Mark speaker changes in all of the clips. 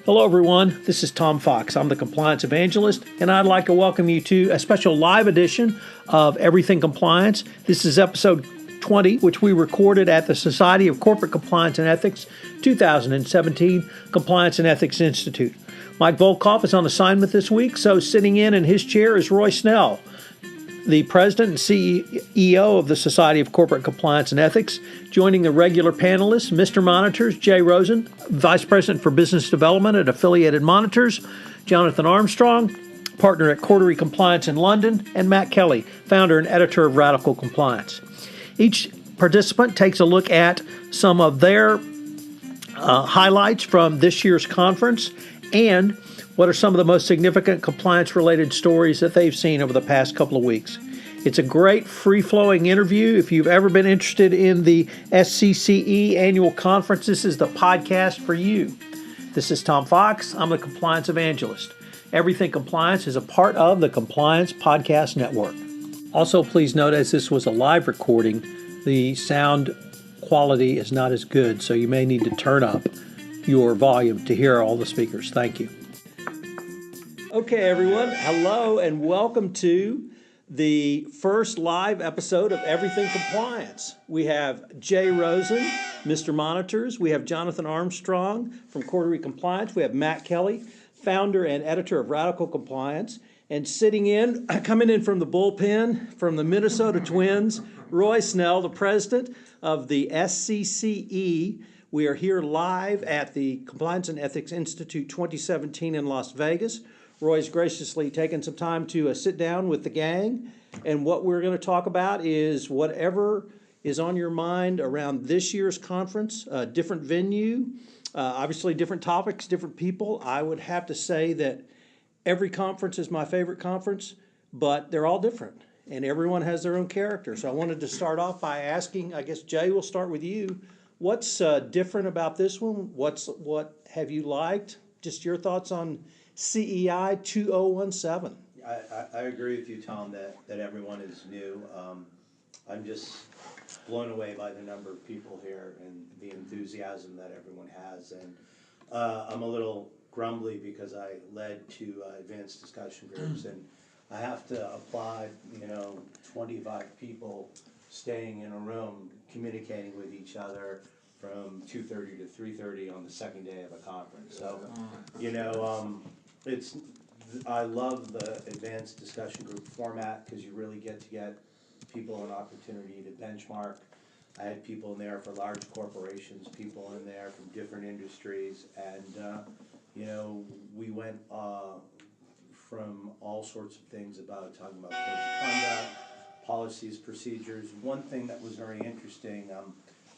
Speaker 1: Hello, everyone. This is Tom Fox. I'm the Compliance Evangelist, and I'd like to welcome you to a special live edition of Everything Compliance. This is episode 20, which we recorded at the Society of Corporate Compliance and Ethics 2017 Compliance and Ethics Institute. Mike Volkov is on assignment this week, so sitting in his chair is Roy Snell, the President and CEO of the Society of Corporate Compliance and Ethics. Joining the regular panelists, Mr. Monitors, Jay Rosen, Vice President for Business Development at Affiliated Monitors, Jonathan Armstrong, partner at Cordery Compliance in London, and Matt Kelly, founder and editor of Radical Compliance. Each participant takes a look at some of their highlights from this year's conference and what are some of the most significant compliance-related stories that they've seen over the past couple of weeks. It's a great free-flowing interview. If you've ever been interested in the SCCE annual conference, this is the podcast for you. This is Tom Fox. I'm the Compliance Evangelist. Everything Compliance is a part of the Compliance Podcast Network. Also, please note, as this was a live recording, the sound quality is not as good, so you may need to turn up your volume to hear all the speakers. Thank you. Okay, everyone. Hello, and welcome to the first live episode of Everything Compliance. We have Jay Rosen, Mr. Monitors. We have Jonathan Armstrong from Cordery Compliance. We have Matt Kelly, founder and editor of Radical Compliance. And coming in from the bullpen, from the Minnesota Twins, Roy Snell, the president of the SCCE. We are here live at the Compliance and Ethics Institute 2017 in Las Vegas. Roy's graciously taken some time to sit down with the gang, and what we're going to talk about is whatever is on your mind around this year's conference, different venue, obviously different topics, different people. I would have to say that every conference is my favorite conference, but they're all different, and everyone has their own character. So I wanted to start off by asking, I guess, Jay, we'll start with you. What's different about this one? What have you liked? Just your thoughts on CEI 2017.
Speaker 2: I agree with you, Tom, that everyone is new. I'm just blown away by the number of people here and the enthusiasm that everyone has. And I'm a little grumbly because I led two advanced discussion groups, and I have to applaud, 25 people staying in a room communicating with each other from 2:30 to 3:30 on the second day of a conference. So, I love the advanced discussion group format because you really get people an opportunity to benchmark. I had people in there for large corporations, people in there from different industries, and we went from all sorts of things about talking about code of conduct, policies, procedures. One thing that was very interesting,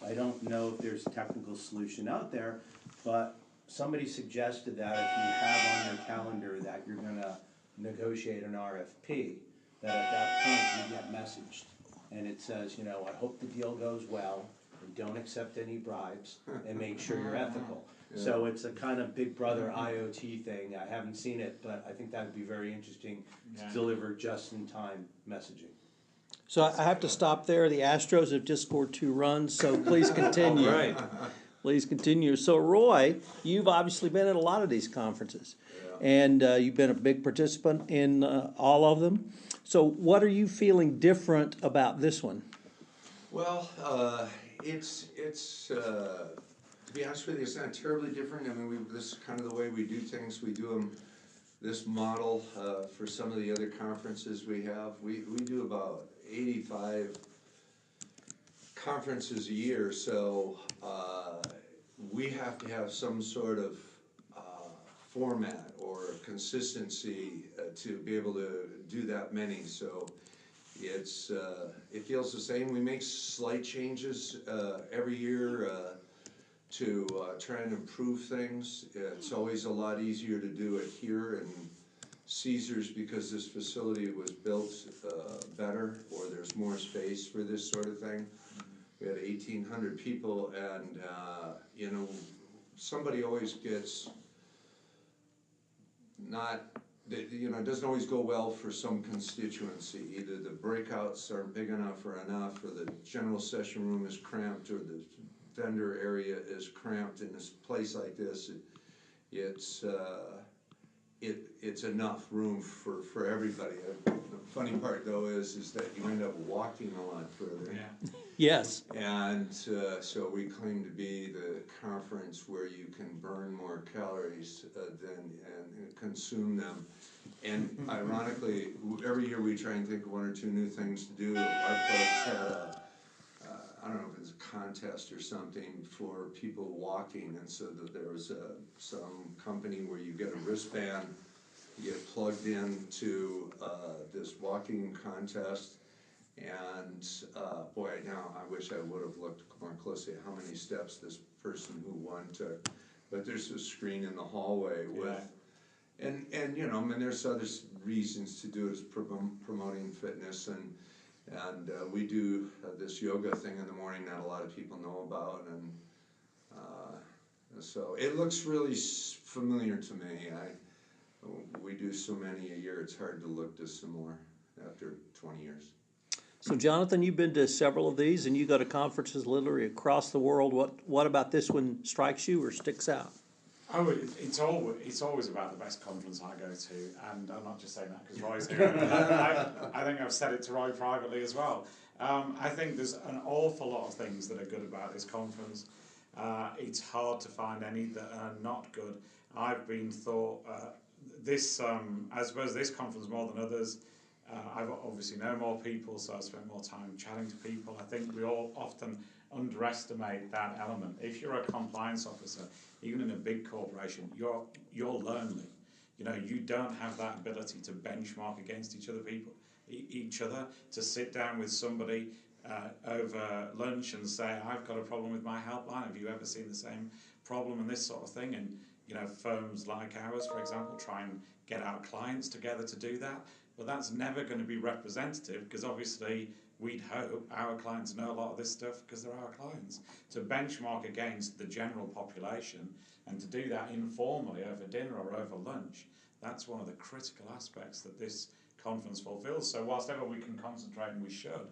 Speaker 2: I don't know if there's a technical solution out there, but somebody suggested that if you have on your calendar that you're going to negotiate an RFP, that at that point you get messaged. And it says, I hope the deal goes well, and don't accept any bribes, and make sure you're ethical. Yeah. So it's a kind of Big Brother IoT thing. I haven't seen it, but I think that would be very interesting to deliver just-in-time messaging.
Speaker 1: So I have to stop there. The Astros have just scored 2 runs, so please continue.
Speaker 2: All right.
Speaker 1: Please continue. So, Roy, you've obviously been at a lot of these conferences, and you've been a big participant in all of them. So what are you feeling different about this one?
Speaker 3: Well, it's to be honest with you, it's not terribly different. I mean, this is kind of the way we do things. We do them, this model for some of the other conferences we have. We do about 85 conferences a year, so we have to have some sort of format or consistency to be able to do that many. So it feels the same. We make slight changes every year to try and improve things. It's always a lot easier to do it here in Caesars because this facility was built better, or there's more space for this sort of thing. We had 1,800 people, and somebody always gets it doesn't always go well for some constituency. Either the breakouts aren't big enough, or the general session room is cramped, or the vendor area is cramped in this place like this. it's it's enough room for everybody. The funny part though is that you end up walking a lot further.
Speaker 4: Yeah.
Speaker 1: Yes.
Speaker 3: And so we claim to be the conference where you can burn more calories and consume them. And ironically, every year we try and think of one or two new things to do. Our folks had I don't know if it's a contest or something for people walking, and so that there was some company where you get a wristband, you get plugged into this walking contest, and boy, now I wish I would have looked more closely at how many steps this person who won took. But there's a screen in the hallway with, and you know, I mean, there's other reasons to do it, is promoting fitness, and we do this yoga thing in the morning that a lot of people know about, and so it looks really familiar to me. We do so many a year, it's hard to look dissimilar after 20 years.
Speaker 1: So Jonathan, you've been to several of these, and you go to conferences literally across the world. What about this one strikes you or sticks out?
Speaker 4: Oh, it's always about the best conference I go to, and I'm not just saying that because Roy's here. I think I've said it to Roy privately as well. I think there's an awful lot of things that are good about this conference. It's hard to find any that are not good. I've been thought I suppose this conference more than others. I've obviously know more people, so I spend more time chatting to people. I think we all often underestimate that element. If you're a compliance officer, even in a big corporation, you're lonely. You know, you don't have that ability to benchmark against each other, to sit down with somebody over lunch and say, I've got a problem with my helpline. Have you ever seen the same problem, and this sort of thing? And you know, firms like ours, for example, try and get our clients together to do that. But that's never going to be representative, because obviously we'd hope our clients know a lot of this stuff because they're our clients. To benchmark against the general population and to do that informally over dinner or over lunch, that's one of the critical aspects that this conference fulfills. So whilst ever we can concentrate, and we should,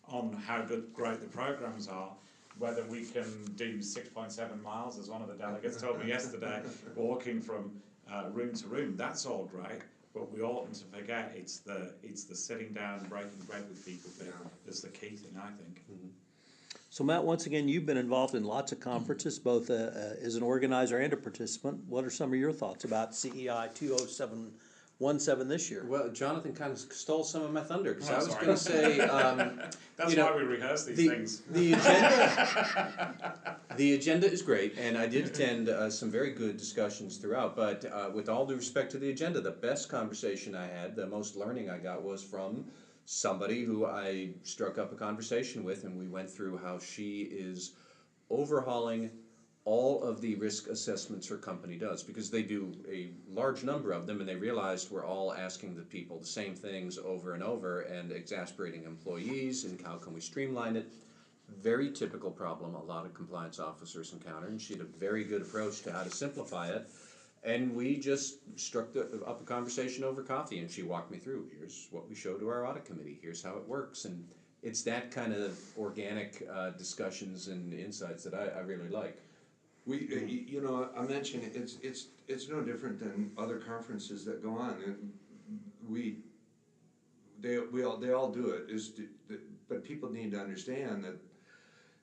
Speaker 4: on how great the programs are, whether we can do 6.7 miles, as one of the delegates told me yesterday, walking from room to room, that's all great. But we oughtn't to forget it's the sitting down and breaking bread with people that's the key thing, I think.
Speaker 1: Mm-hmm. So Matt, once again, you've been involved in lots of conferences, both as an organizer and a participant. What are some of your thoughts about CEI 20717 this year?
Speaker 5: Well, Jonathan kind of stole some of my thunder, because
Speaker 4: Oh,
Speaker 5: I was
Speaker 4: sorry.
Speaker 5: going to say,
Speaker 4: That's why we rehearse these things.
Speaker 5: The agenda is great, and I did attend some very good discussions throughout, but with all due respect to the agenda, the best conversation I had, the most learning I got, was from somebody who I struck up a conversation with, and we went through how she is overhauling all of the risk assessments her company does, because they do a large number of them, and they realized we're all asking the people the same things over and over and exasperating employees, and how can we streamline it. Very typical problem a lot of compliance officers encounter, and she had a very good approach to how to simplify it. And we just struck up a conversation over coffee, and she walked me through, here's what we show to our audit committee, here's how it works. And it's that kind of organic discussions and insights that I really like.
Speaker 3: We, you know, I mentioned it's no different than other conferences that go on. They all do it. But people need to understand that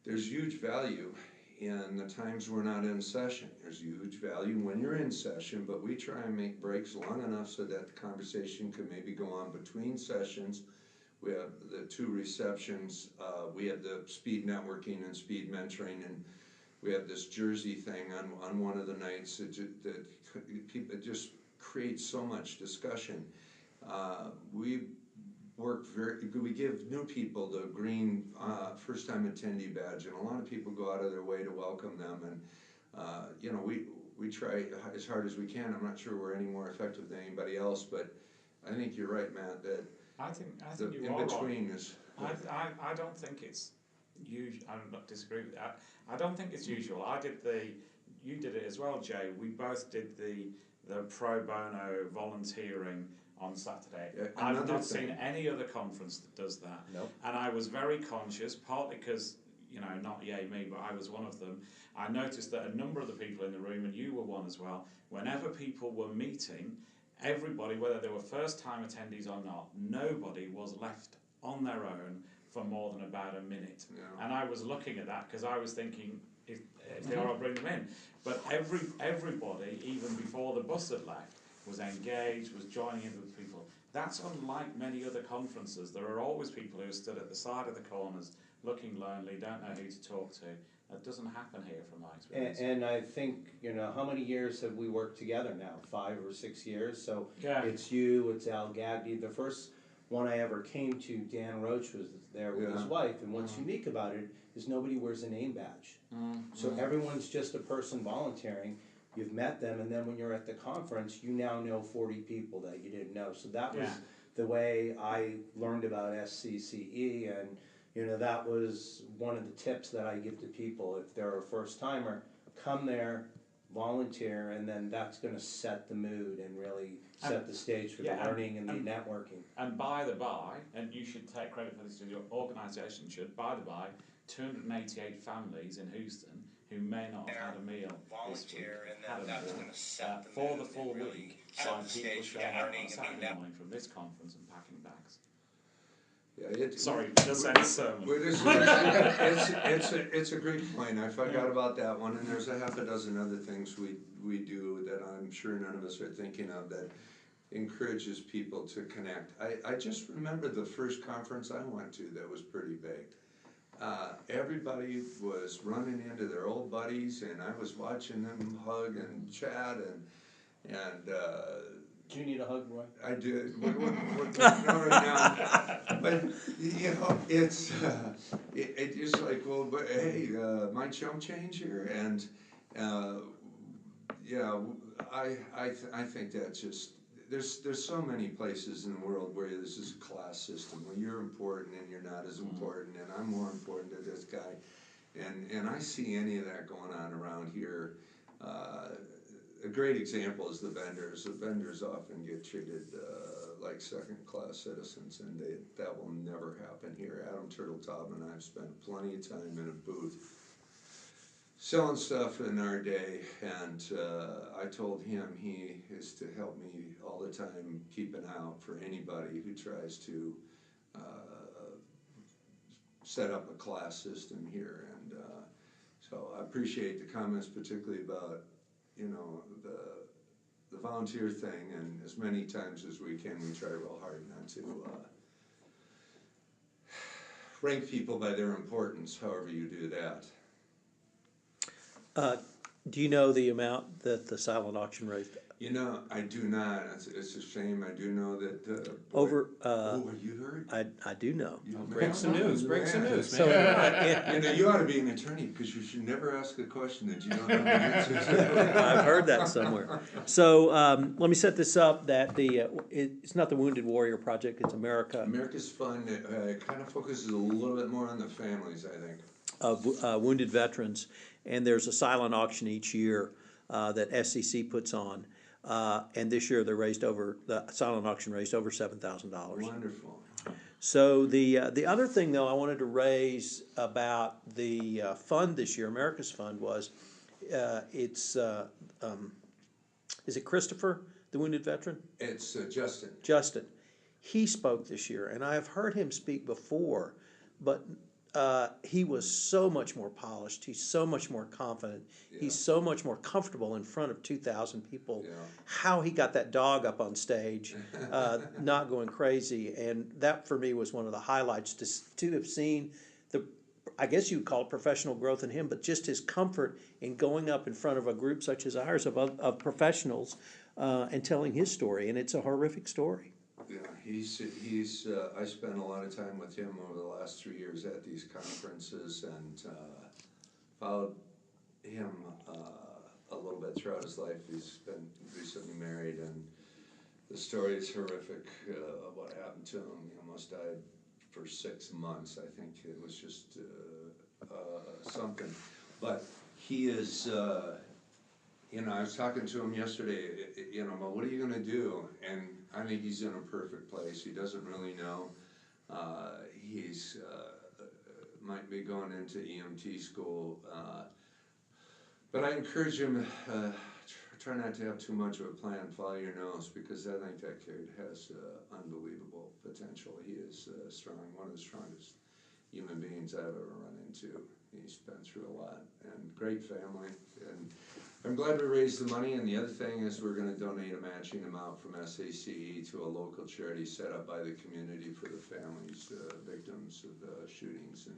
Speaker 3: there's huge value in the times we're not in session. There's huge value when you're in session, but we try and make breaks long enough so that the conversation can maybe go on between sessions. We have the 2 receptions. We have the speed networking and speed mentoring, and we have this Jersey thing on one of the nights that it just creates so much discussion. We give new people the green first-time attendee badge, and a lot of people go out of their way to welcome them. And you know, we try as hard as we can. I'm not sure we're any more effective than anybody else, but I think you're right, Matt. That
Speaker 4: I think
Speaker 3: the
Speaker 4: you
Speaker 3: in
Speaker 4: are
Speaker 3: between
Speaker 4: right.
Speaker 3: is.
Speaker 4: I don't think it's usual. I don't disagree with that. I don't think it's usual. You did it as well, Jay. We both did the pro bono volunteering on Saturday. I've not seen any other conference that does that.
Speaker 5: Nope.
Speaker 4: And I was very conscious, partly because not yay me, but I was one of them. I noticed that a number of the people in the room, and you were one as well, whenever people were meeting, everybody, whether they were first-time attendees or not, nobody was left on their own for more than about a minute.
Speaker 3: Yeah.
Speaker 4: And I was looking at that because I was thinking, if they are, I'll bring them in. But everybody, even before the bus had left, was engaged, was joining in with people. That's unlike many other conferences. There are always people who are stood at the side of the corners, looking lonely, don't know who to talk to. That doesn't happen here from my experience.
Speaker 2: And I think, how many years have we worked together now? 5 or 6 years? So
Speaker 4: Yeah.
Speaker 2: it's you, it's Al Gagdy. The first one I ever came to, Dan Roach was there with his wife. And what's unique about it is nobody wears a name badge. So everyone's just a person volunteering. You've met them, and then when you're at the conference, you now know 40 people that you didn't know. So that was the way I learned about SCCE, and that was one of the tips that I give to people. If they're a first timer, come there, volunteer, and then that's going to set the mood and really set the stage for the learning and the networking.
Speaker 4: And by the by, and you should take credit for this, your organisation should, by the by, 288 families in Houston who may not have had a meal this week, had a meal for the full week by people showing up on Saturday morning from this conference and packing bags.
Speaker 3: Yeah,
Speaker 4: Sorry, just end the sermon.
Speaker 3: It's a great point. I forgot about that one, and there's a half a dozen other things we do that I'm sure none of us are thinking of that encourages people to connect. I just remember the first conference I went to that was pretty big. Everybody was running into their old buddies, and I was watching them hug and chat, and
Speaker 2: Do you need a hug, Roy?
Speaker 3: I did. We're right now, but it's just like, well, but hey, my chump change here, and I think that's just. There's so many places in the world where this is a class system, where you're important and you're not as important, and I'm more important to this guy, and I see any of that going on around here. A great example is the vendors. The vendors often get treated like second-class citizens, and that will never happen here. Adam Turtletop and I have spent plenty of time in a booth selling stuff in our day, and I told him he is to help me all the time keep an eye out for anybody who tries to set up a class system here, and so I appreciate the comments, particularly about the volunteer thing, and as many times as we can, we try real hard not to rank people by their importance, however you do that.
Speaker 1: Do you know the amount that the silent auction raised?
Speaker 3: I do not. It's a shame. I do know that.
Speaker 1: Over.
Speaker 3: You heard?
Speaker 1: I do know.
Speaker 5: Break some news, man.
Speaker 1: So,
Speaker 3: You ought to be an attorney, because you should never ask a question that you don't know the answer to.
Speaker 1: I've heard that somewhere. So let me set this up. That it's not the Wounded Warrior Project. It's
Speaker 3: America's Fund. It kind of focuses a little bit more on the families, I think.
Speaker 1: Of wounded veterans, and there's a silent auction each year that SCC puts on. And this year the silent auction raised over $7,000.
Speaker 3: Wonderful.
Speaker 1: So the other thing, though, I wanted to raise about the fund this year, America's Fund, was is it Christopher, the wounded veteran?
Speaker 3: It's Justin.
Speaker 1: Justin. He spoke this year, and I have heard him speak before, but he was so much more polished. He's so much more confident. Yeah. He's so much more comfortable in front of 2,000 people. Yeah. How he got that dog up on stage, not going crazy, and that for me was one of the highlights to have seen I guess you'd call it professional growth in him, but just his comfort in going up in front of a group such as ours of professionals and telling his story, and it's a horrific story.
Speaker 3: Yeah, he's. I spent a lot of time with him over the last 3 years at these conferences, and followed him a little bit throughout his life. He's been recently married, and the story is horrific of what happened to him. He almost died for 6 months. I think it was just something. But he is. I was talking to him yesterday. Well, what are you going to do? And I think he's in a perfect place. He doesn't really know. He's might be going into EMT school. But I encourage him, try not to have too much of a plan, follow your nose, because I think that kid has unbelievable potential. He is strong, one of the strongest human beings I've ever run into. He's been through a lot, and great family. And I'm glad we raised the money, and the other thing is we're gonna donate a matching amount from SCCE to a local charity set up by the community for the families, victims of shootings. And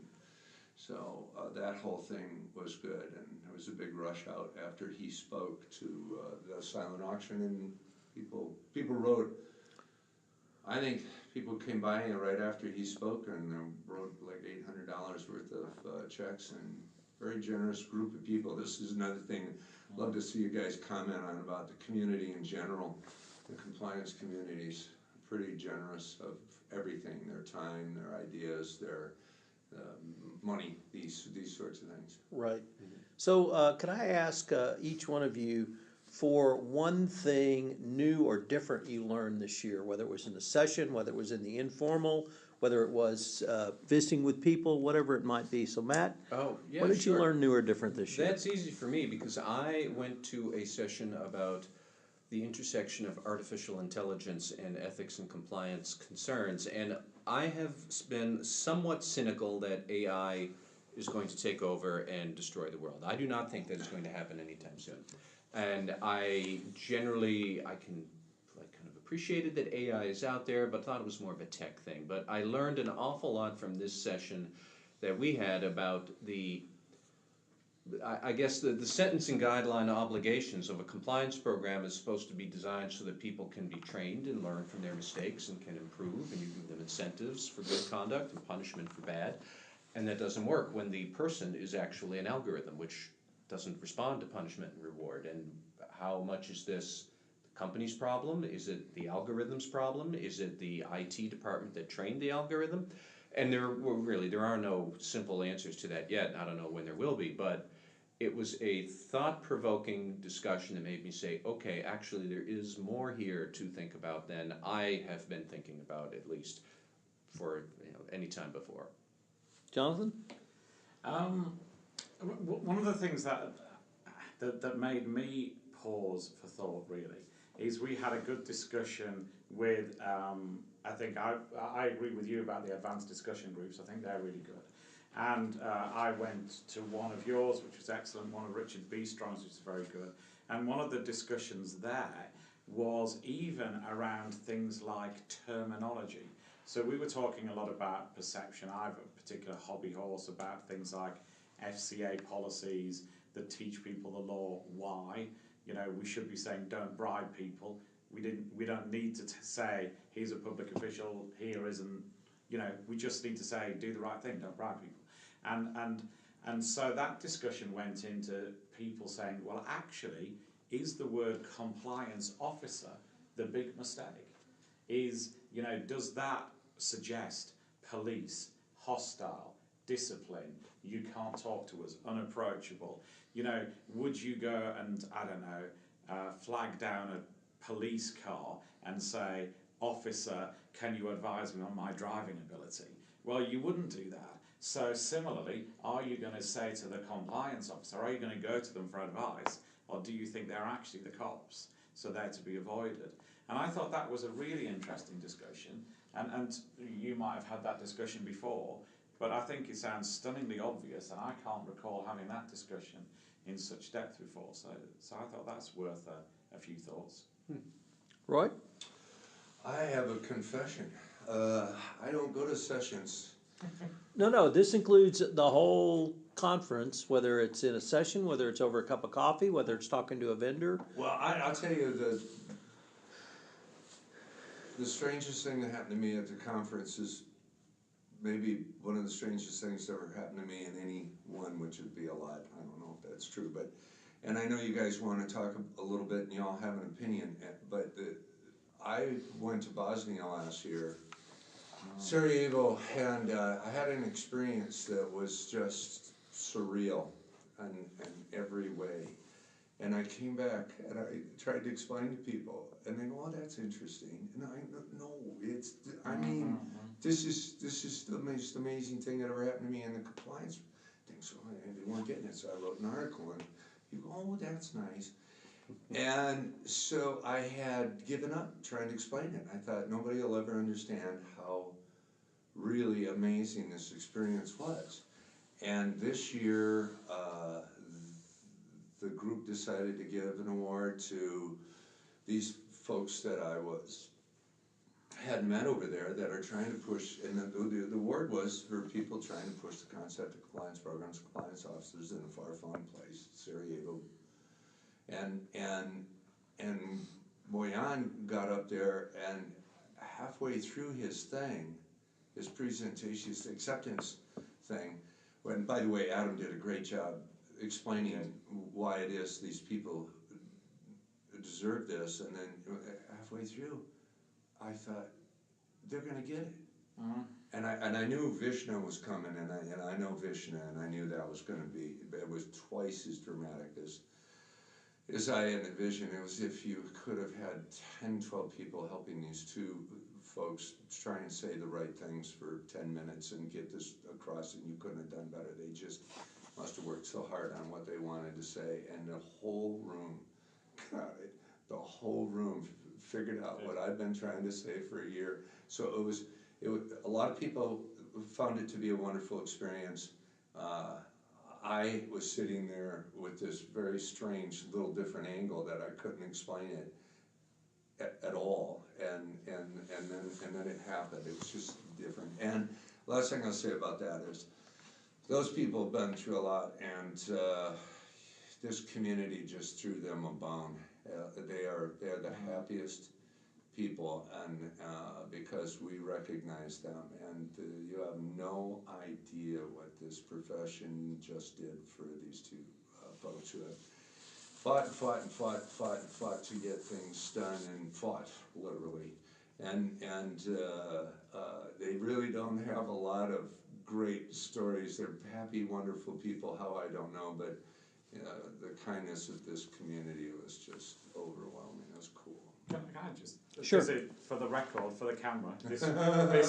Speaker 3: so that whole thing was good, and there was a big rush out after he spoke to the silent auction, and people wrote, I think people came by right after he spoke and wrote like $800 worth of checks, and very generous group of people. This is another thing I'd love to see you guys comment on about the community in general. The compliance community's pretty generous of everything, their time, their ideas, their money, these sorts of things.
Speaker 1: Right. So can I ask each one of you for one thing new or different you learned this year, whether it was in the session, whether it was in the informal, whether it was visiting with people, whatever it might be. So Matt,
Speaker 5: Oh, yeah,
Speaker 1: what did you
Speaker 5: sure.
Speaker 1: learn new or different this year?
Speaker 5: That's easy for me because I went to a session about the intersection of artificial intelligence and ethics and compliance concerns, and I have been somewhat cynical that AI is going to take over and destroy the world. I do not think that is going to happen anytime soon. And I kind of appreciated that AI is out there, but thought it was more of a tech thing. But I learned an awful lot from this session that we had about I guess the sentencing guideline obligations of a compliance program is supposed to be designed so that people can be trained and learn from their mistakes and can improve, and you give them incentives for good conduct and punishment for bad. And that doesn't work when the person is actually an algorithm, which doesn't respond to punishment and reward. And how much is this the company's problem? Is it the algorithm's problem? Is it the IT department that trained the algorithm? And there are no simple answers to that yet. I don't know when there will be, but it was a thought-provoking discussion that made me say, okay, actually there is more here to think about than I have been thinking about, at least for any time before.
Speaker 1: Jonathan?
Speaker 4: One of the things that made me pause for thought really is we had a good discussion with I think I agree with you about the advanced discussion groups. I think they're really good. And I went to one of yours, which was excellent, one of Richard B. Strong's, which is very good. And one of the discussions there was even around things like terminology. So we were talking a lot about perception. I have a particular hobby horse about things like FCA policies that teach people the law. Why? We should be saying don't bribe people. We don't need to say he's a public official, here isn't. We just need to say do the right thing, don't bribe people. And so that discussion went into people saying, well, actually, is the word compliance officer the big mistake? Does that suggest police, hostile, discipline, you can't talk to us, unapproachable? Would you go and, I don't know, flag down a police car and say, officer, can you advise me on my driving ability? Well, you wouldn't do that. So similarly, are you going to say to the compliance officer, are you going to go to them for advice, or do you think they're actually the cops, so they're to be avoided? And I thought that was a really interesting discussion, and you might have had that discussion before, but I think it sounds stunningly obvious, and I can't recall having that discussion in such depth before, so I thought that's worth a few thoughts.
Speaker 1: Roy?
Speaker 3: I have a confession. I don't go to sessions.
Speaker 1: No, this includes the whole conference, whether it's in a session, whether it's over a cup of coffee, whether it's talking to a vendor.
Speaker 3: Well, I'll tell you the strangest thing that happened to me at the conference is maybe one of the strangest things that ever happened to me in any one, which would be a lot. I don't know if that's true, and I know you guys want to talk a little bit and you all have an opinion, but I went to Bosnia last year, Sarajevo, and I had an experience that was just surreal in every way. And I came back and I tried to explain to people, and they go, "Oh, that's interesting." And no, it's, I mean, this is the most amazing thing that ever happened to me in the compliance thing. So they weren't getting it, so I wrote an article, and you go, "Oh, that's nice." And so I had given up trying to explain it. I thought nobody will ever understand how really amazing this experience was. And this year, the group decided to give an award to these folks that I had met over there that are trying to push, and the award was for people trying to push the concept of compliance programs, compliance officers in a far-flung place, Sarajevo. And Boyan got up there, and halfway through his thing, his presentation, his acceptance thing, when, by the way, Adam did a great job explaining why it is these people deserve this, and then halfway through, I thought, they're gonna get it. And I knew Vishnu was coming, and I know Vishnu, and I knew that was gonna be, it was twice as dramatic as I envisioned. It was if you could have had 10, 12 people helping these two folks try and say the right things for 10 minutes and get this across, and you couldn't have done better. They just must have worked so hard on what they wanted to say, and the whole room got it. The whole room figured out what I've been trying to say for a year. So it was a lot of people found it to be a wonderful experience. I was sitting there with this very strange little different angle that I couldn't explain it at all, and then it happened. It was just different. And last thing I'll say about that is, those people have been through a lot, and this community just threw them a bone. They are the happiest people, and because we recognize them, and you have no idea what this profession just did for these two folks who have fought to get things done, and fought literally, and they really don't have a lot of great stories. They're happy, wonderful people. How, I don't know, but the kindness of this community was just overwhelming. It was cool.
Speaker 4: Can I just
Speaker 1: Sure.
Speaker 4: for the record, for the camera, this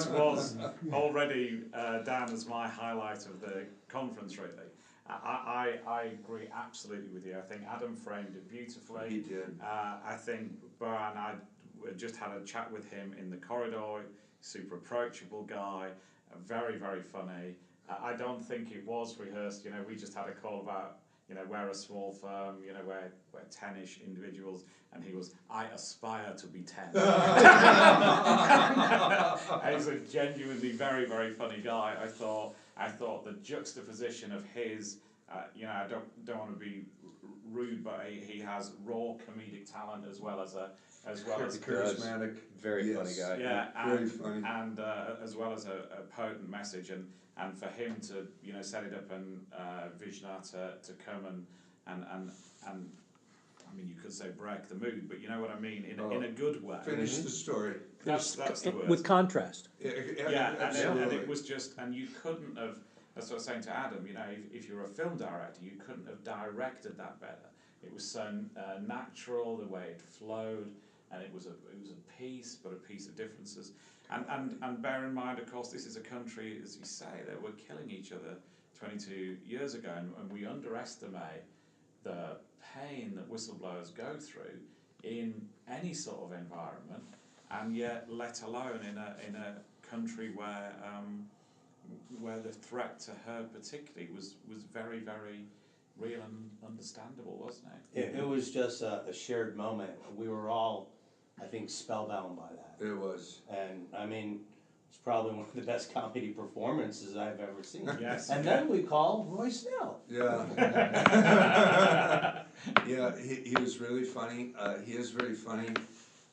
Speaker 4: was already down as my highlight of the conference, really. I agree absolutely with you. I think Adam framed it beautifully.
Speaker 3: He did.
Speaker 4: I think Boyan and I just had a chat with him in the corridor. Super approachable guy, very, very funny. I don't think it was rehearsed. You know, we just had a call about, you know, we're a small firm, you know, we're 10-ish individuals, and he was, I aspire to be 10. He's a genuinely very, very funny guy. I thought the juxtaposition of his, you know, I don't want to be rude, but he has raw comedic talent as well as
Speaker 3: charismatic,
Speaker 5: very funny guy.
Speaker 4: Yeah,
Speaker 3: very funny,
Speaker 4: and as well as a potent message, and for him to, you know, set it up, and Vishna to come and I mean, you could say break the mood, but you know what I mean, in a good way.
Speaker 3: Finish the story.
Speaker 4: That's the word.
Speaker 1: With contrast.
Speaker 4: Yeah,
Speaker 3: absolutely.
Speaker 4: and it was just, and you couldn't have. That's what I was saying to Adam. You know, if you're a film director, you couldn't have directed that better. It was so natural, the way it flowed, and it was a piece, but a piece of differences. And bear in mind, of course, this is a country, as you say, that were killing each other 22 years ago, and we underestimate the pain that whistleblowers go through in any sort of environment, and yet, let alone in a country where the threat to her particularly was very, very real and understandable, wasn't it?
Speaker 2: It was just a shared moment. We were all, I think, spellbound by that.
Speaker 3: It was.
Speaker 2: And I mean, it's probably one of the best comedy performances I've ever seen.
Speaker 4: Yes.
Speaker 2: And then we call Roy Snell.
Speaker 3: Yeah. Yeah, he was really funny. He is very funny.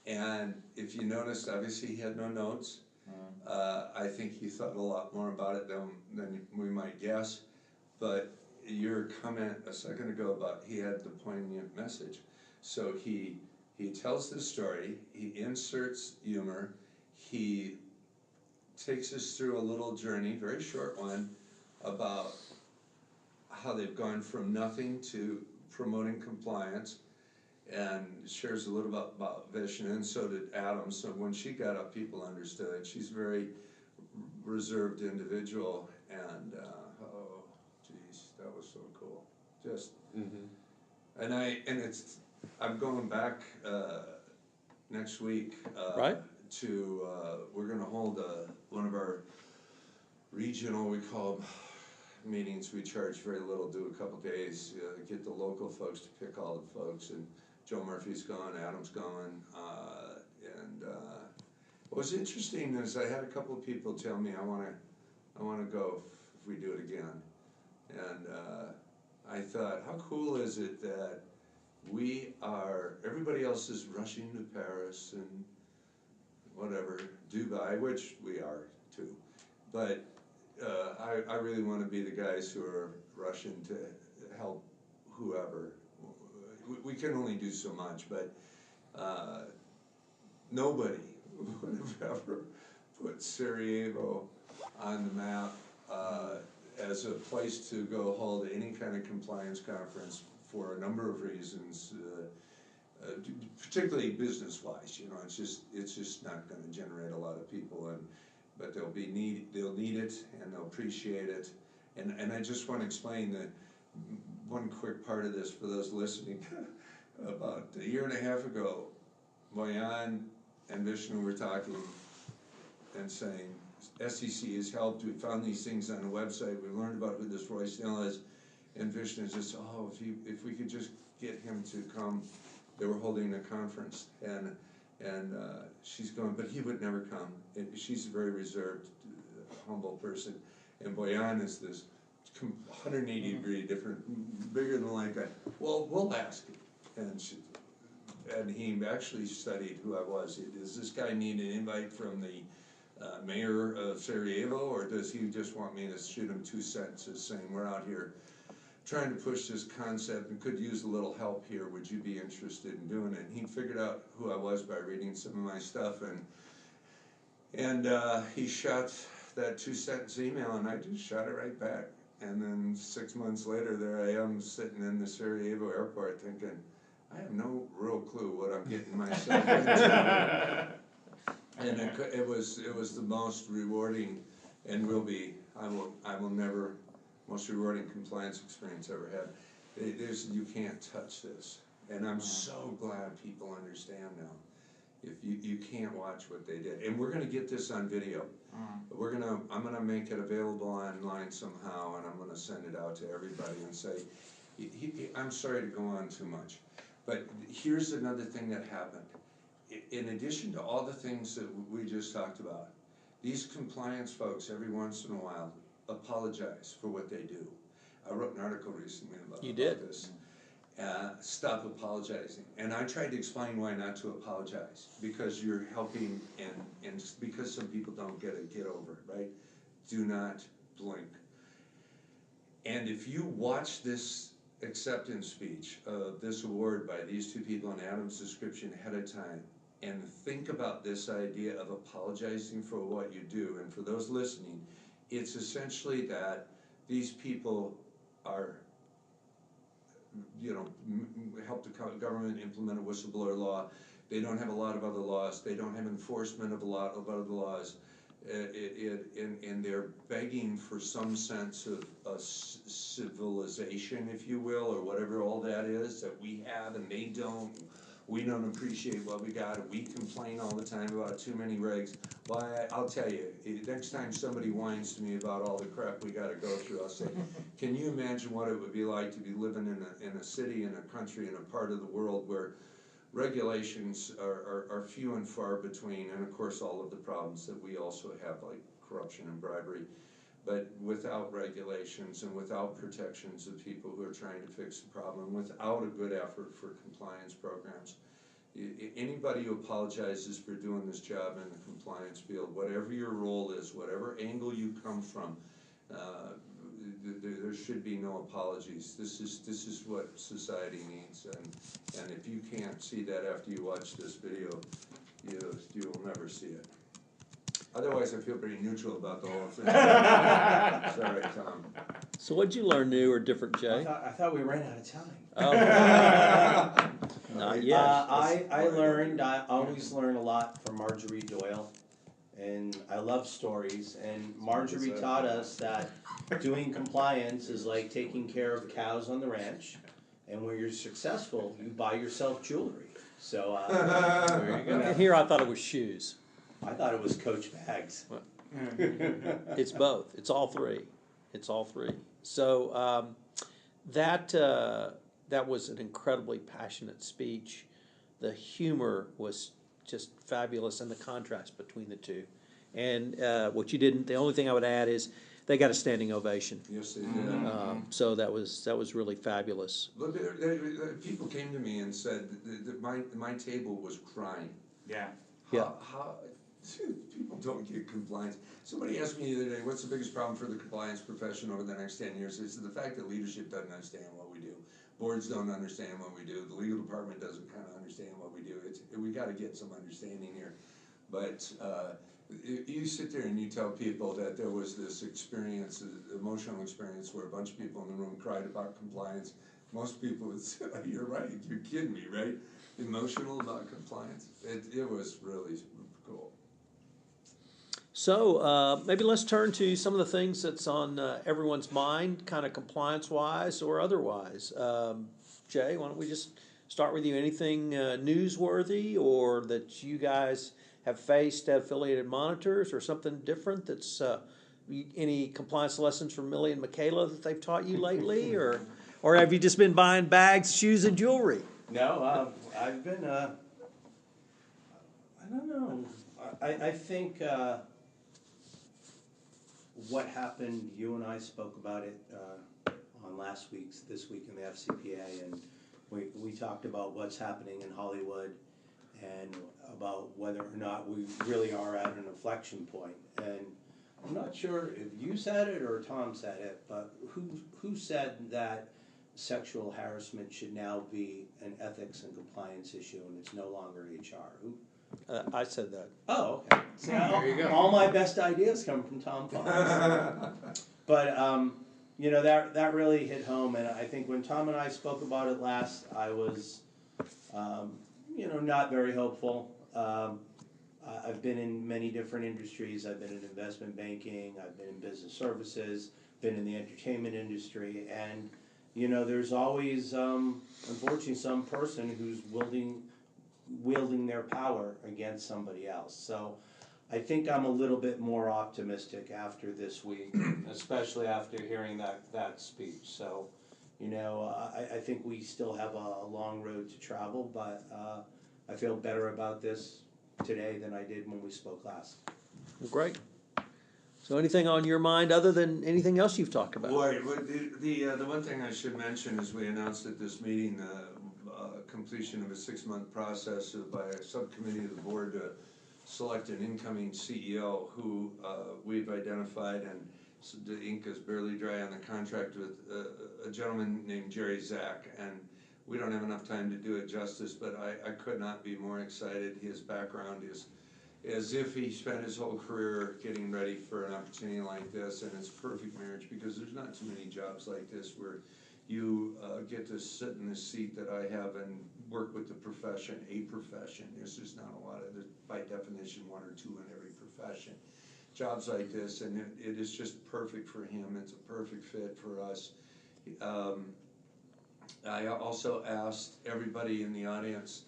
Speaker 3: And if you noticed, obviously he had no notes. I think he thought a lot more about it than we might guess. But your comment a second ago about he had the poignant message. So he tells this story, he inserts humor, he takes us through a little journey, very short one, about how they've gone from nothing to promoting compliance, and shares a little about vision, and so did Adam. So when she got up, people understood. She's a very reserved individual, and oh geez, that was so cool. Just I'm going back next week
Speaker 1: Right.
Speaker 3: to we're gonna hold one of our regional, we call them meetings. We charge very little, do a couple days, get the local folks to pick all the folks, and Joe Murphy's going, Adam's going, and what was interesting is I had a couple of people tell me I wanna go if we do it again, and I thought, how cool is it that everybody else is rushing to Paris and whatever, Dubai, which we are too, but I really wanna be the guys who are rushing to help whoever. We can only do so much, but nobody would have ever put Sarajevo on the map as a place to go hold any kind of compliance conference for a number of reasons, particularly business-wise. You know, it's just not going to generate a lot of people, but they'll need it and they'll appreciate it. And I just want to explain that one quick part of this for those listening. About a year and a half ago, Boyan and Vishnu were talking and saying, SCCE has helped, we found these things on the website, we learned about who this Roy Snell is, and Vishnu just, if we could just get him to come. They were holding a conference, and she's going, but he would never come. And she's a very reserved, humble person, and Boyan is this 180-degree different, bigger than life guy. Well, we'll ask him. And he actually studied who I was. Does this guy need an invite from the mayor of Sarajevo, or does he just want me to shoot him 2 sentences saying, we're out here trying to push this concept and could use a little help here, would you be interested in doing it? And he figured out who I was by reading some of my stuff, and he shot that 2-sentence email, and I just shot it right back. And then 6 months later, there I am sitting in the Sarajevo airport thinking, I have no real clue what I'm getting myself into. And it was the most rewarding, and will be, I will never, most rewarding compliance experience I ever had. You can't touch this, and I'm so glad people understand now. If you can't watch what they did, and we're gonna get this on video. I'm gonna make it available online somehow, and I'm gonna send it out to everybody and say, I'm sorry to go on too much, but here's another thing that happened. In addition to all the things that we just talked about, these compliance folks every once in a while apologize for what they do. I wrote an article recently about this. Stop apologizing. And I tried to explain why not to apologize. Because you're helping, and because some people don't get over it, right? Do not blink. And if you watch this acceptance speech of this award by these two people in Adam's description ahead of time, and think about this idea of apologizing for what you do, and for those listening, it's essentially that these people are, help the government implement a whistleblower law. They don't have a lot of other laws. They don't have enforcement of a lot of other laws. And they're begging for some sense of civilization, if you will, or whatever all that is that we have and they don't. We don't appreciate what we got. We complain all the time about too many regs. Why, I'll tell you, next time somebody whines to me about all the crap we gotta go through, I'll say, can you imagine what it would be like to be living in a city, in a country, in a part of the world where regulations are few and far between, and of course all of the problems that we also have, like corruption and bribery, but without regulations and without protections of people who are trying to fix the problem, without a good effort for compliance programs. Anybody who apologizes for doing this job in the compliance field, whatever your role is, whatever angle you come from, there should be no apologies. This is what society needs, and if you can't see that after you watch this video, you'll never see it. Otherwise, I feel pretty neutral about the whole thing. Sorry, Tom.
Speaker 1: So what'd you learn new or different, Jay?
Speaker 2: I thought we ran out of time.
Speaker 1: Oh. Not yet.
Speaker 2: I learned, I always learn a lot from Marjorie Doyle, and I love stories, and Marjorie taught us that doing compliance is like taking care of cows on the ranch, and when you're successful, you buy yourself jewelry. So,
Speaker 1: There you go. And here I thought it was shoes.
Speaker 2: I thought it was Coach bags.
Speaker 1: It's both. It's all three. It's all three. So that was an incredibly passionate speech. The humor was just fabulous, and the contrast between the two. And what you didn't. The only thing I would add is they got a standing ovation.
Speaker 3: Yes, they did.
Speaker 1: So that was really fabulous.
Speaker 3: Look, people came to me and said that my table was crying.
Speaker 4: Yeah.
Speaker 3: How people don't get compliance. Somebody asked me the other day, what's the biggest problem for the compliance profession over the next 10 years? It's the fact that leadership doesn't understand what we do. Boards don't understand what we do. The legal department doesn't kind of understand what we do. We got to get some understanding here. But you sit there and you tell people that there was this experience, emotional experience, where a bunch of people in the room cried about compliance. Most people would say, oh, you're right, you're kidding me, right? Emotional about compliance. It was really cool.
Speaker 1: So maybe let's turn to some of the things that's on everyone's mind, kind of compliance-wise or otherwise. Jay, why don't we just start with you? Anything newsworthy or that you guys have faced at affiliated monitors, or something different that's any compliance lessons from Millie and Michaela that they've taught you lately, or have you just been buying bags, shoes, and jewelry?
Speaker 2: No, I've been, I don't know. I think what happened, you and I spoke about it on this week in the FCPA, and we talked about what's happening in Hollywood and about whether or not we really are at an inflection point. And I'm not sure if you said it or Tom said it, but who said that sexual harassment should now be an ethics and compliance issue and it's no longer HR? Who?
Speaker 1: I said that.
Speaker 2: Oh, okay. See,
Speaker 5: There you go.
Speaker 2: all my best ideas come from Tom Fox. But you know, that really hit home, and I think when Tom and I spoke about it last, I was you know, not very hopeful. I've been in many different industries. I've been in investment banking, I've been in business services, been in the entertainment industry, and you know, there's always unfortunately some person who's wielding their power against somebody else. So I think I'm a little bit more optimistic after this week, especially after hearing that speech. So, you know, I think we still have a long road to travel, but I feel better about this today than I did when we spoke last.
Speaker 1: Great. So anything on your mind other than anything else you've talked about?
Speaker 3: Boy, the one thing I should mention is we announced at this meeting the completion of a 6-month process by a subcommittee of the board to select an incoming CEO who we've identified, and so the ink is barely dry on the contract with a gentleman named Jerry Zach, and we don't have enough time to do it justice, but I could not be more excited. His background is as if he spent his whole career getting ready for an opportunity like this, and it's a perfect marriage because there's not too many jobs like this where you get to sit in this seat that I have and work with the profession, a profession. There's just not a lot of, there's by definition 1 or 2 in every profession. Jobs like this, and it is just perfect for him. It's a perfect fit for us. I also asked everybody in the audience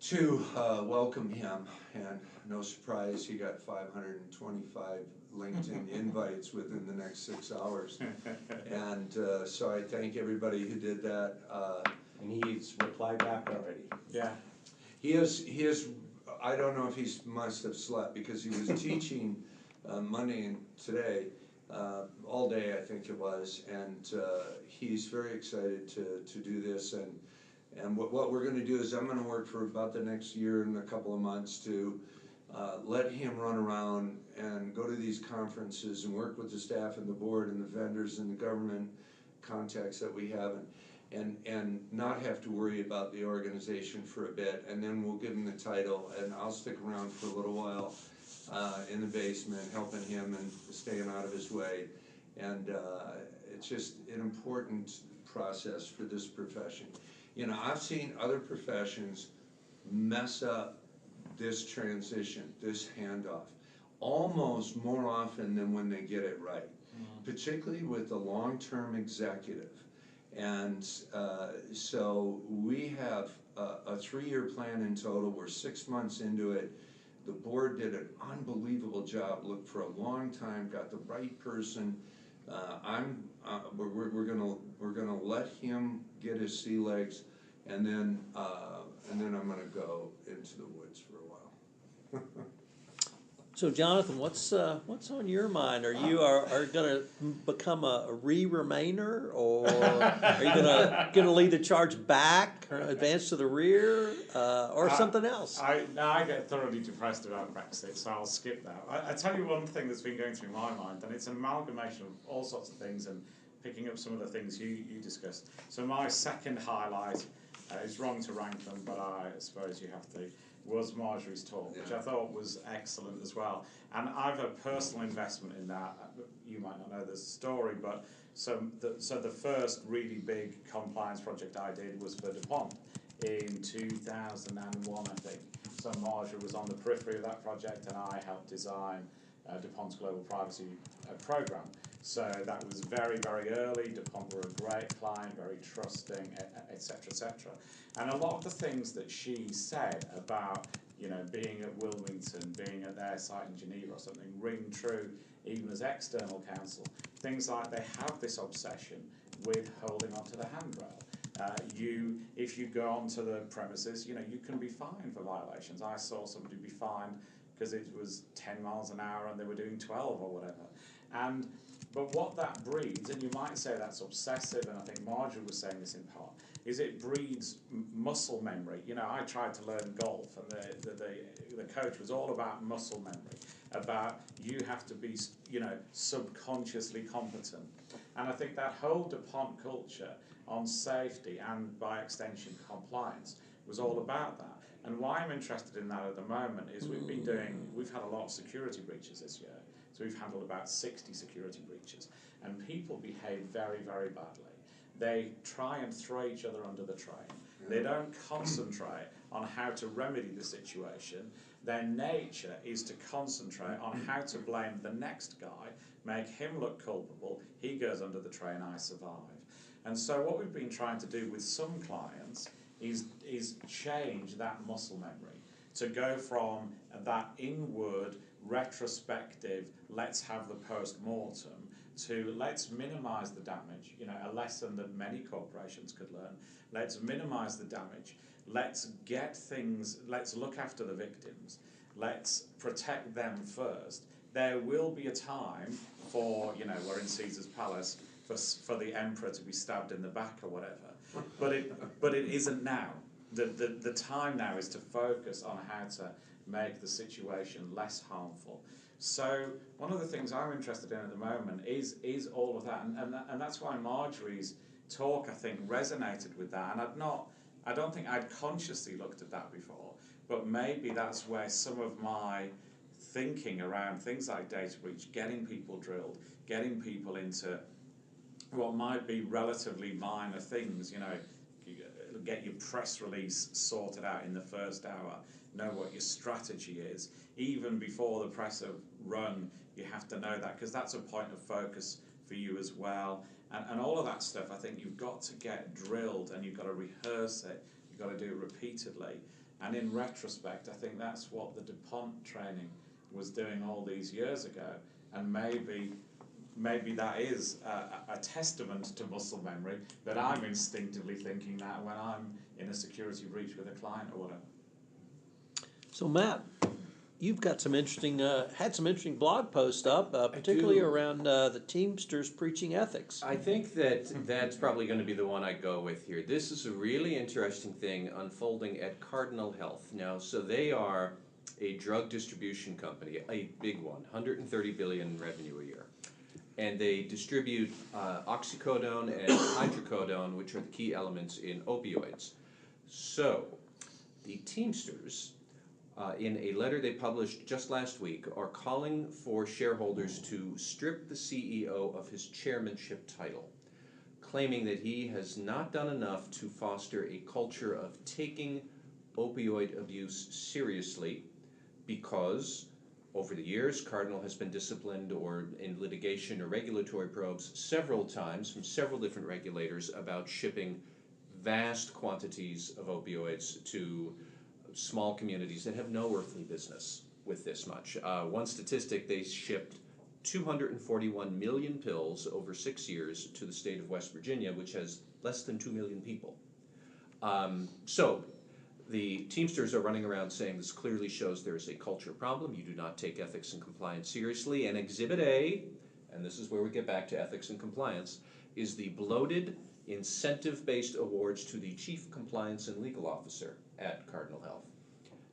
Speaker 3: to welcome him, and no surprise, he got 525 LinkedIn invites within the next 6 hours. And so I thank everybody who did that.
Speaker 2: And he's replied back already.
Speaker 4: Yeah.
Speaker 3: He is, I don't know if he must have slept because he was teaching Monday and today, all day I think it was, and he's very excited to do this. And what we're going to do is I'm going to work for about the next year and a couple of months to let him run around and go to these conferences and work with the staff and the board and the vendors and the government contacts that we have, and not have to worry about the organization for a bit. And then we'll give him the title, and I'll stick around for a little while in the basement, helping him and staying out of his way. And it's just an important process for this profession. You know, I've seen other professions mess up this transition, this handoff, almost more often than when they get it right, particularly with the long-term executive. And so we have a 3-year plan in total. We're 6 months into it. The board did an unbelievable job, looked for a long time, got the right person. We're gonna let him get his sea legs, and then I'm gonna go into the woods for a while.
Speaker 1: So Jonathan, what's on your mind? Are you are going to become a remainer, or are you going to lead the charge back, or advance to the rear, or something else?
Speaker 4: I get thoroughly depressed about Brexit, so I'll skip that. I tell you one thing that's been going through my mind, and it's an amalgamation of all sorts of things, and picking up some of the things you discussed. So my second highlight is wrong to rank them, but I suppose you have to. Was Marjorie's talk, which I thought was excellent as well. And I have a personal investment in that. You might not know the story, but so the first really big compliance project I did was for DuPont in 2001, I think. So Marjorie was on the periphery of that project, and I helped design DuPont's global privacy program. So that was very, very early. DuPont were a great client, very trusting, etc., etc. And a lot of the things that she said about, you know, being at Wilmington, being at their site in Geneva or something, ring true even as external counsel. Things like they have this obsession with holding onto the handrail. If you go onto the premises, you know, you can be fined for violations. I saw somebody be fined because it was 10 miles an hour and they were doing 12 or whatever. But what that breeds, and you might say that's obsessive, and I think Marjorie was saying this in part, is it breeds muscle memory. You know, I tried to learn golf, and the coach was all about muscle memory, about you have to be, you know, subconsciously competent. And I think that whole DuPont culture on safety and by extension compliance was all about that. And why I'm interested in that at the moment is we've had a lot of security breaches this year. So we've handled about 60 security breaches, and people behave very, very badly. They try and throw each other under the train. They don't concentrate on how to remedy the situation. Their nature is to concentrate on how to blame the next guy, make him look culpable, he goes under the train, I survive. And so what we've been trying to do with some clients is change that muscle memory, to go from that inward, retrospective, let's have the post-mortem, to let's minimize the damage, you know, a lesson that many corporations could learn. Let's minimize the damage. Let's get things, let's look after the victims. Let's protect them first. There will be a time for, you know, we're in Caesar's palace, for the emperor to be stabbed in the back or whatever. But it isn't now. The time now is to focus on how to make the situation less harmful. So one of the things I'm interested in at the moment is all of that, and that's why Marjorie's talk, I think, resonated with that. And I don't think I'd consciously looked at that before, but maybe that's where some of my thinking around things like data breach, getting people drilled, getting people into what might be relatively minor things, you know, get your press release sorted out in the first hour, know what your strategy is. Even before the press have run, you have to know that, because that's a point of focus for you as well. And all of that stuff, I think you've got to get drilled, and you've got to rehearse it, you've got to do it repeatedly. And in retrospect, I think that's what the DuPont training was doing all these years ago. And maybe that is a testament to muscle memory, that I'm instinctively thinking that when I'm in a security breach with a client or whatever.
Speaker 1: So Matt, you've got some interesting, had some interesting blog posts up, particularly around the Teamsters preaching ethics.
Speaker 5: I think that's probably going to be the one I go with here. This is a really interesting thing unfolding at Cardinal Health. Now, so they are a drug distribution company, a big one, 130 billion in revenue a year. And they distribute oxycodone and hydrocodone, which are the key elements in opioids. So the Teamsters in a letter they published just last week, are calling for shareholders to strip the CEO of his chairmanship title, claiming that he has not done enough to foster a culture of taking opioid abuse seriously, because over the years, Cardinal has been disciplined or in litigation or regulatory probes several times from several different regulators about shipping vast quantities of opioids to small communities that have no earthly business with this much. One statistic, they shipped 241 million pills over 6 years to the state of West Virginia, which has less than 2 million people. So the Teamsters are running around saying this clearly shows there is a culture problem. You do not take ethics and compliance seriously. And Exhibit A, and this is where we get back to ethics and compliance, is the bloated incentive-based awards to the Chief Compliance and Legal Officer at Cardinal Health.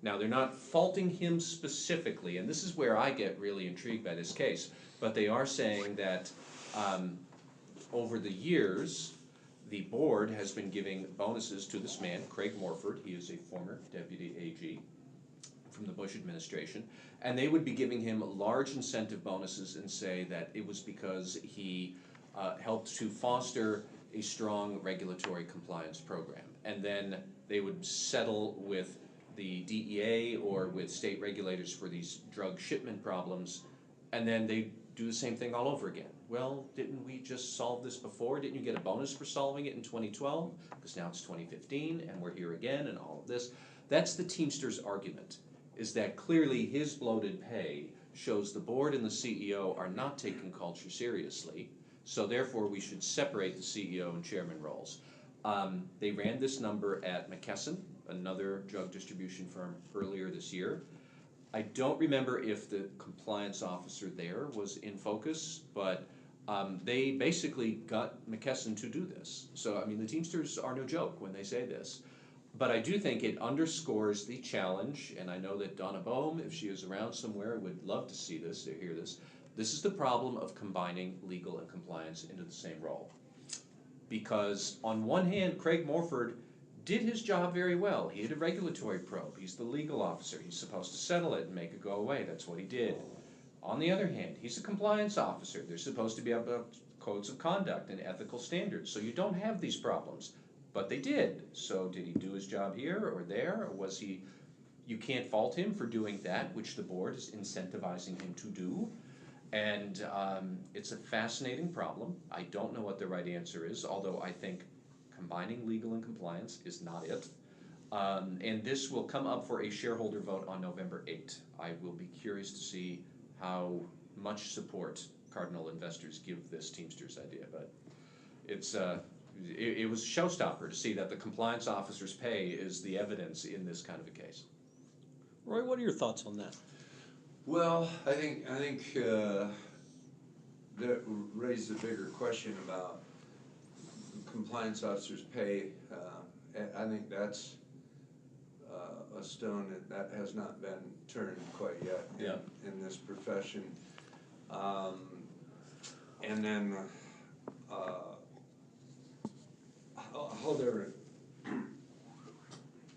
Speaker 5: Now, they're not faulting him specifically, and this is where I get really intrigued by this case, but they are saying that over the years, the board has been giving bonuses to this man, Craig Morford. He is a former deputy AG from the Bush administration, and they would be giving him large incentive bonuses and say that it was because he helped to foster a strong regulatory compliance program. And then they would settle with the DEA or with state regulators for these drug shipment problems, and then they do the same thing all over again. Well, didn't we just solve this before? Didn't you get a bonus for solving it in 2012? Because now it's 2015 and we're here again and all of this. That's the Teamsters' argument, is that clearly his bloated pay shows the board and the CEO are not taking culture seriously, so therefore we should separate the CEO and chairman roles. They ran this number at McKesson, another drug distribution firm, earlier this year. I don't remember if the compliance officer there was in focus, but they basically got McKesson to do this. So, I mean, the Teamsters are no joke when they say this. But I do think it underscores the challenge, and I know that Donna Bohm, if she is around somewhere, would love to see this, to hear this. This is the problem of combining legal and compliance into the same role. Because on one hand, Craig Morford did his job very well. He had a regulatory probe. He's the legal officer. He's supposed to settle it and make it go away. That's what he did. On the other hand, he's a compliance officer. They're supposed to be about codes of conduct and ethical standards. So you don't have these problems. But they did. So did he do his job here or there? Or was he, you can't fault him for doing that, which the board is incentivizing him to do. And it's a fascinating problem. I don't know what the right answer is, although I think combining legal and compliance is not it. And this will come up for a shareholder vote on November 8th. I will be curious to see how much support Cardinal investors give this Teamsters idea, but it's it was a showstopper to see that the compliance officer's pay is the evidence in this kind of a case.
Speaker 1: Roy, what are your thoughts on that?
Speaker 3: Well, I think that raises a bigger question about compliance officers' pay. I think that's a stone that has not been turned quite yet in this profession. And then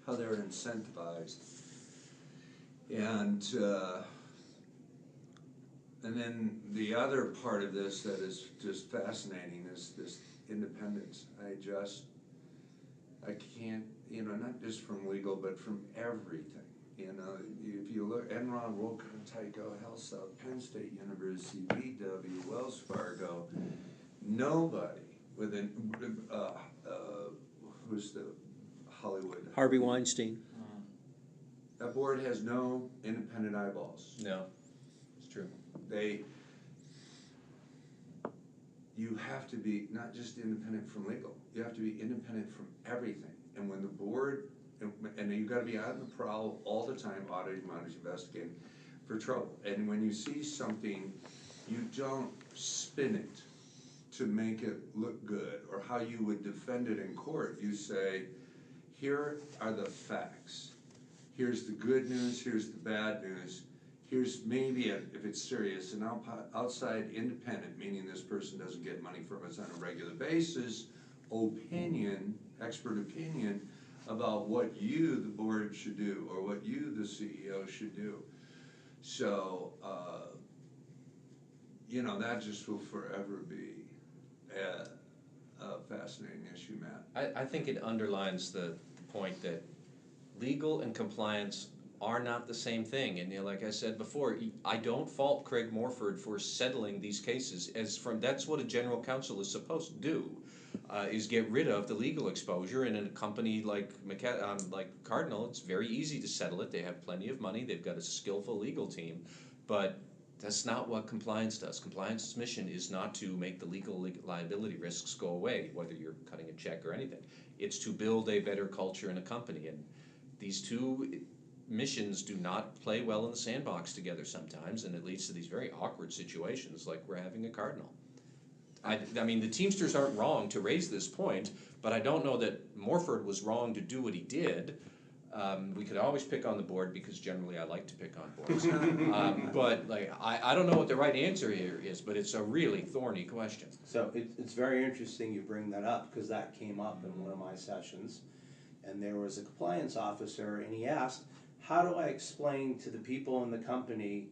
Speaker 3: how they're incentivized, and then the other part of this that is just fascinating is this independence. I can't, not just from legal, but from everything. If you look, Enron, Wilco, Tyco, HealthSouth, Penn State University, VW, Wells Fargo, nobody within, who's the Hollywood?
Speaker 1: Harvey Weinstein.
Speaker 3: That board has no independent eyeballs.
Speaker 5: No, it's true.
Speaker 3: You have to be not just independent from legal, you have to be independent from everything. And when the board, and you gotta be on the prowl all the time, auditing, monitoring, investigating for trouble. And when you see something, you don't spin it to make it look good, or how you would defend it in court. You say, here are the facts. Here's the good news, here's the bad news. Here's maybe, if it's serious, an outside independent, meaning this person doesn't get money from us on a regular basis, opinion, expert opinion about what you, the board, should do, or what you, the CEO, should do. So, you know, that just will forever be a fascinating issue, Matt.
Speaker 5: I think it underlines the point that legal and compliance are not the same thing. And you know, like I said before, I don't fault Craig Morford for settling these cases. That's what a general counsel is supposed to do, is get rid of the legal exposure. And in a company like Cardinal, it's very easy to settle it. They have plenty of money. They've got a skillful legal team, but that's not what compliance does. Compliance's mission is not to make the legal liability risks go away, whether you're cutting a check or anything. It's to build a better culture in a company. And these two missions do not play well in the sandbox together sometimes, and it leads to these very awkward situations like we're having a Cardinal. I mean, the Teamsters aren't wrong to raise this point, but I don't know that Morford was wrong to do what he did. We could always pick on the board because generally I like to pick on boards. But like, I don't know what the right answer here is, but it's a really thorny question.
Speaker 2: So it's very interesting you bring that up, because that came up in one of my sessions. And there was a compliance officer, and he asked, how do I explain to the people in the company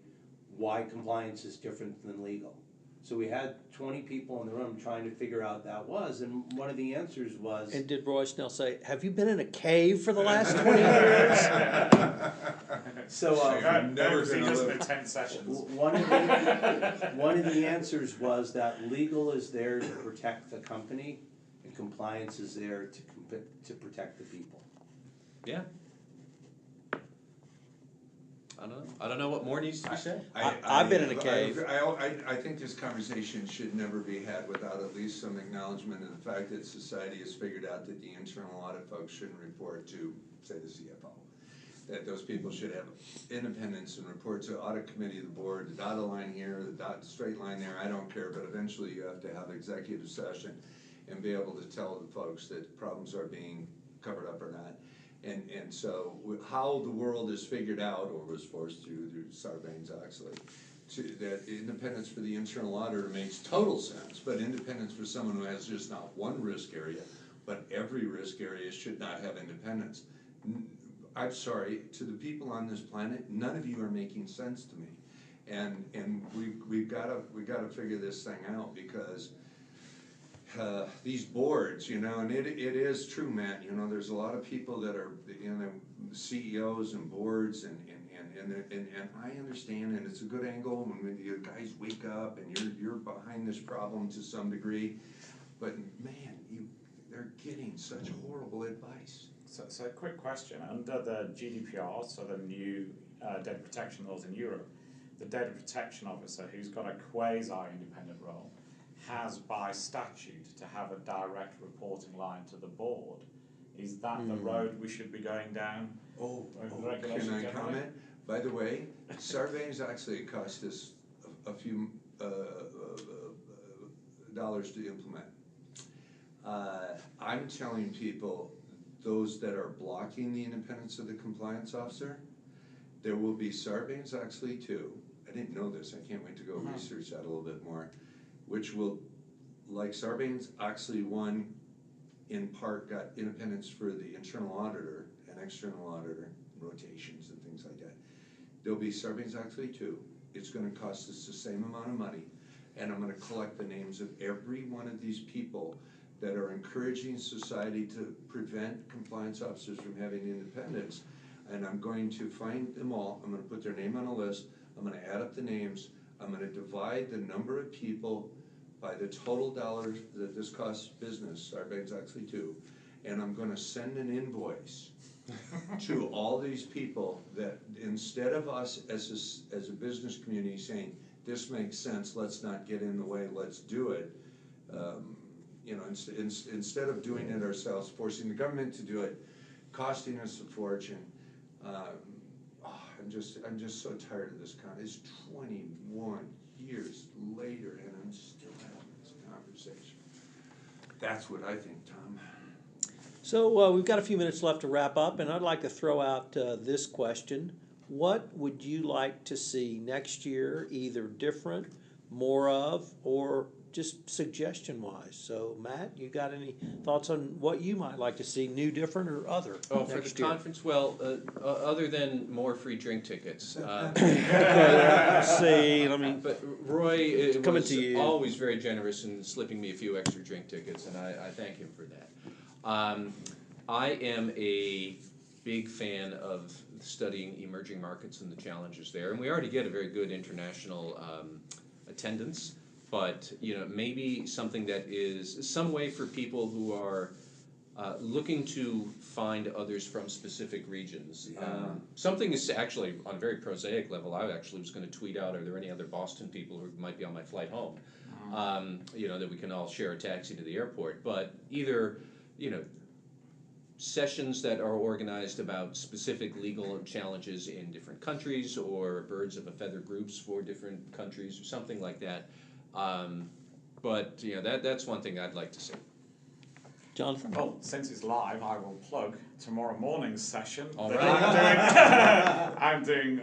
Speaker 2: why compliance is different than legal? So we had 20 people in the room trying to figure out that was, and one of the answers was...
Speaker 1: And did Roy Snell say, have you been in a cave for the last 20 years?
Speaker 2: So,
Speaker 3: Never
Speaker 4: he
Speaker 3: gonna
Speaker 4: does
Speaker 3: live.
Speaker 4: the 10 sessions.
Speaker 2: one of the answers was that legal is there to protect the company, and compliance is there to protect the people.
Speaker 5: Yeah. I don't know what more needs to be said.
Speaker 1: I've been in a cave.
Speaker 3: I think this conversation should never be had without at least some acknowledgement of the fact that society has figured out that the internal audit folks shouldn't report to, say, the CFO. That those people should have independence and report to audit committee of the board, the dotted line here, the straight line there, I don't care, but eventually you have to have executive session and be able to tell the folks that problems are being covered up or not. And so how the world is figured out, or was forced through Sarbanes-Oxley, that independence for the internal auditor makes total sense, but independence for someone who has just not one risk area, but every risk area should not have independence. I'm sorry, to the people on this planet, none of you are making sense to me. And we've gotta figure this thing out, because these boards, you know, and it is true, Matt, you know, there's a lot of people that are, you know, CEOs and boards, and I understand, and it's a good angle when you guys wake up and you're behind this problem to some degree, but man, they're getting such horrible advice.
Speaker 4: So a quick question, under the GDPR, so the new data protection laws in Europe, the data protection officer, who's got a quasi-independent role, has by statute to have a direct reporting line to the board. Is that the road we should be going down?
Speaker 3: Can I comment? By the way, Sarbanes-Oxley cost us a few dollars to implement. I'm telling people, those that are blocking the independence of the compliance officer, there will be Sarbanes-Oxley 2. I didn't know this, I can't wait to go research that a little bit more, which will, like Sarbanes-Oxley 1, in part got independence for the internal auditor and external auditor, rotations and things like that. There'll be Sarbanes-Oxley 2. It's gonna cost us the same amount of money, and I'm gonna collect the names of every one of these people that are encouraging society to prevent compliance officers from having independence, and I'm going to find them all. I'm gonna put their name on a list, I'm gonna add up the names, I'm gonna divide the number of people by the total dollars that this costs business, Sarbanes-Oxley 2, and I'm gonna send an invoice to all these people that instead of us as a business community saying, this makes sense, let's not get in the way, let's do it, you know, instead of doing it ourselves, forcing the government to do it, costing us a fortune. I'm just so tired of this It's 21 years later, and I'm still having this conversation. That's what I think, Tom.
Speaker 1: So we've got a few minutes left to wrap up, and I'd like to throw out this question. What would you like to see next year, either different, more of, or just suggestion-wise. So, Matt, you got any thoughts on what you might like to see, new, different, or other
Speaker 5: Oh, for
Speaker 1: next
Speaker 5: the
Speaker 1: year?
Speaker 5: conference, well, other than more free drink tickets.
Speaker 1: See, let me.
Speaker 5: But Roy
Speaker 1: Coming
Speaker 5: was
Speaker 1: to you.
Speaker 5: always very generous in slipping me a few extra drink tickets, and I thank him for that. I am a big fan of studying emerging markets and the challenges there, and we already get a very good international attendance. But maybe something that is some way for people who are looking to find others from specific regions. Something is actually on a very prosaic level. I actually was going to tweet out: are there any other Boston people who might be on my flight home? That we can all share a taxi to the airport. But either sessions that are organized about specific legal challenges in different countries, or birds of a feather groups for different countries, or something like that. But that's one thing I'd like to see.
Speaker 1: Jonathan?
Speaker 4: Well, since it's live, I will plug tomorrow morning's session.
Speaker 5: All
Speaker 4: that
Speaker 5: right.
Speaker 4: I'm doing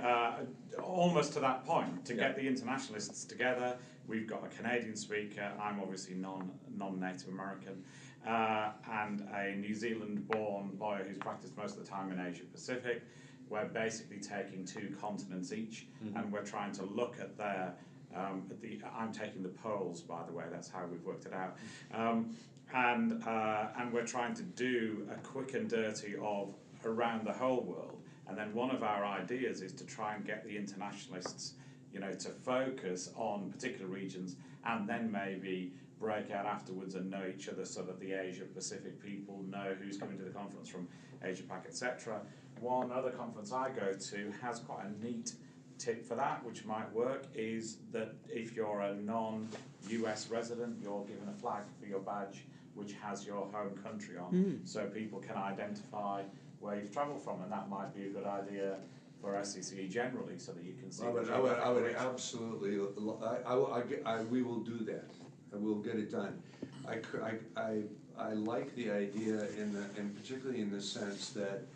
Speaker 4: almost to that point, to get the internationalists together. We've got a Canadian speaker, I'm obviously non-Native American, and a New Zealand-born lawyer who's practiced most of the time in Asia Pacific. We're basically taking 2 continents each, and we're trying to look at their I'm taking the polls, by the way, that's how we've worked it out. And we're trying to do a quick and dirty of around the whole world. And then one of our ideas is to try and get the internationalists, to focus on particular regions, and then maybe break out afterwards and know each other, so that the Asia Pacific people know who's coming to the conference from Asia Pac, etc. One other conference I go to has quite a neat tip for that, which might work, is that if you're a non-US resident, you're given a flag for your badge which has your home country on, so people can identify where you've travelled from, and that might be a good idea for SCCE generally, so that you can see.
Speaker 3: I would absolutely. We will do that. I will get it done. I like the idea and particularly in the sense that.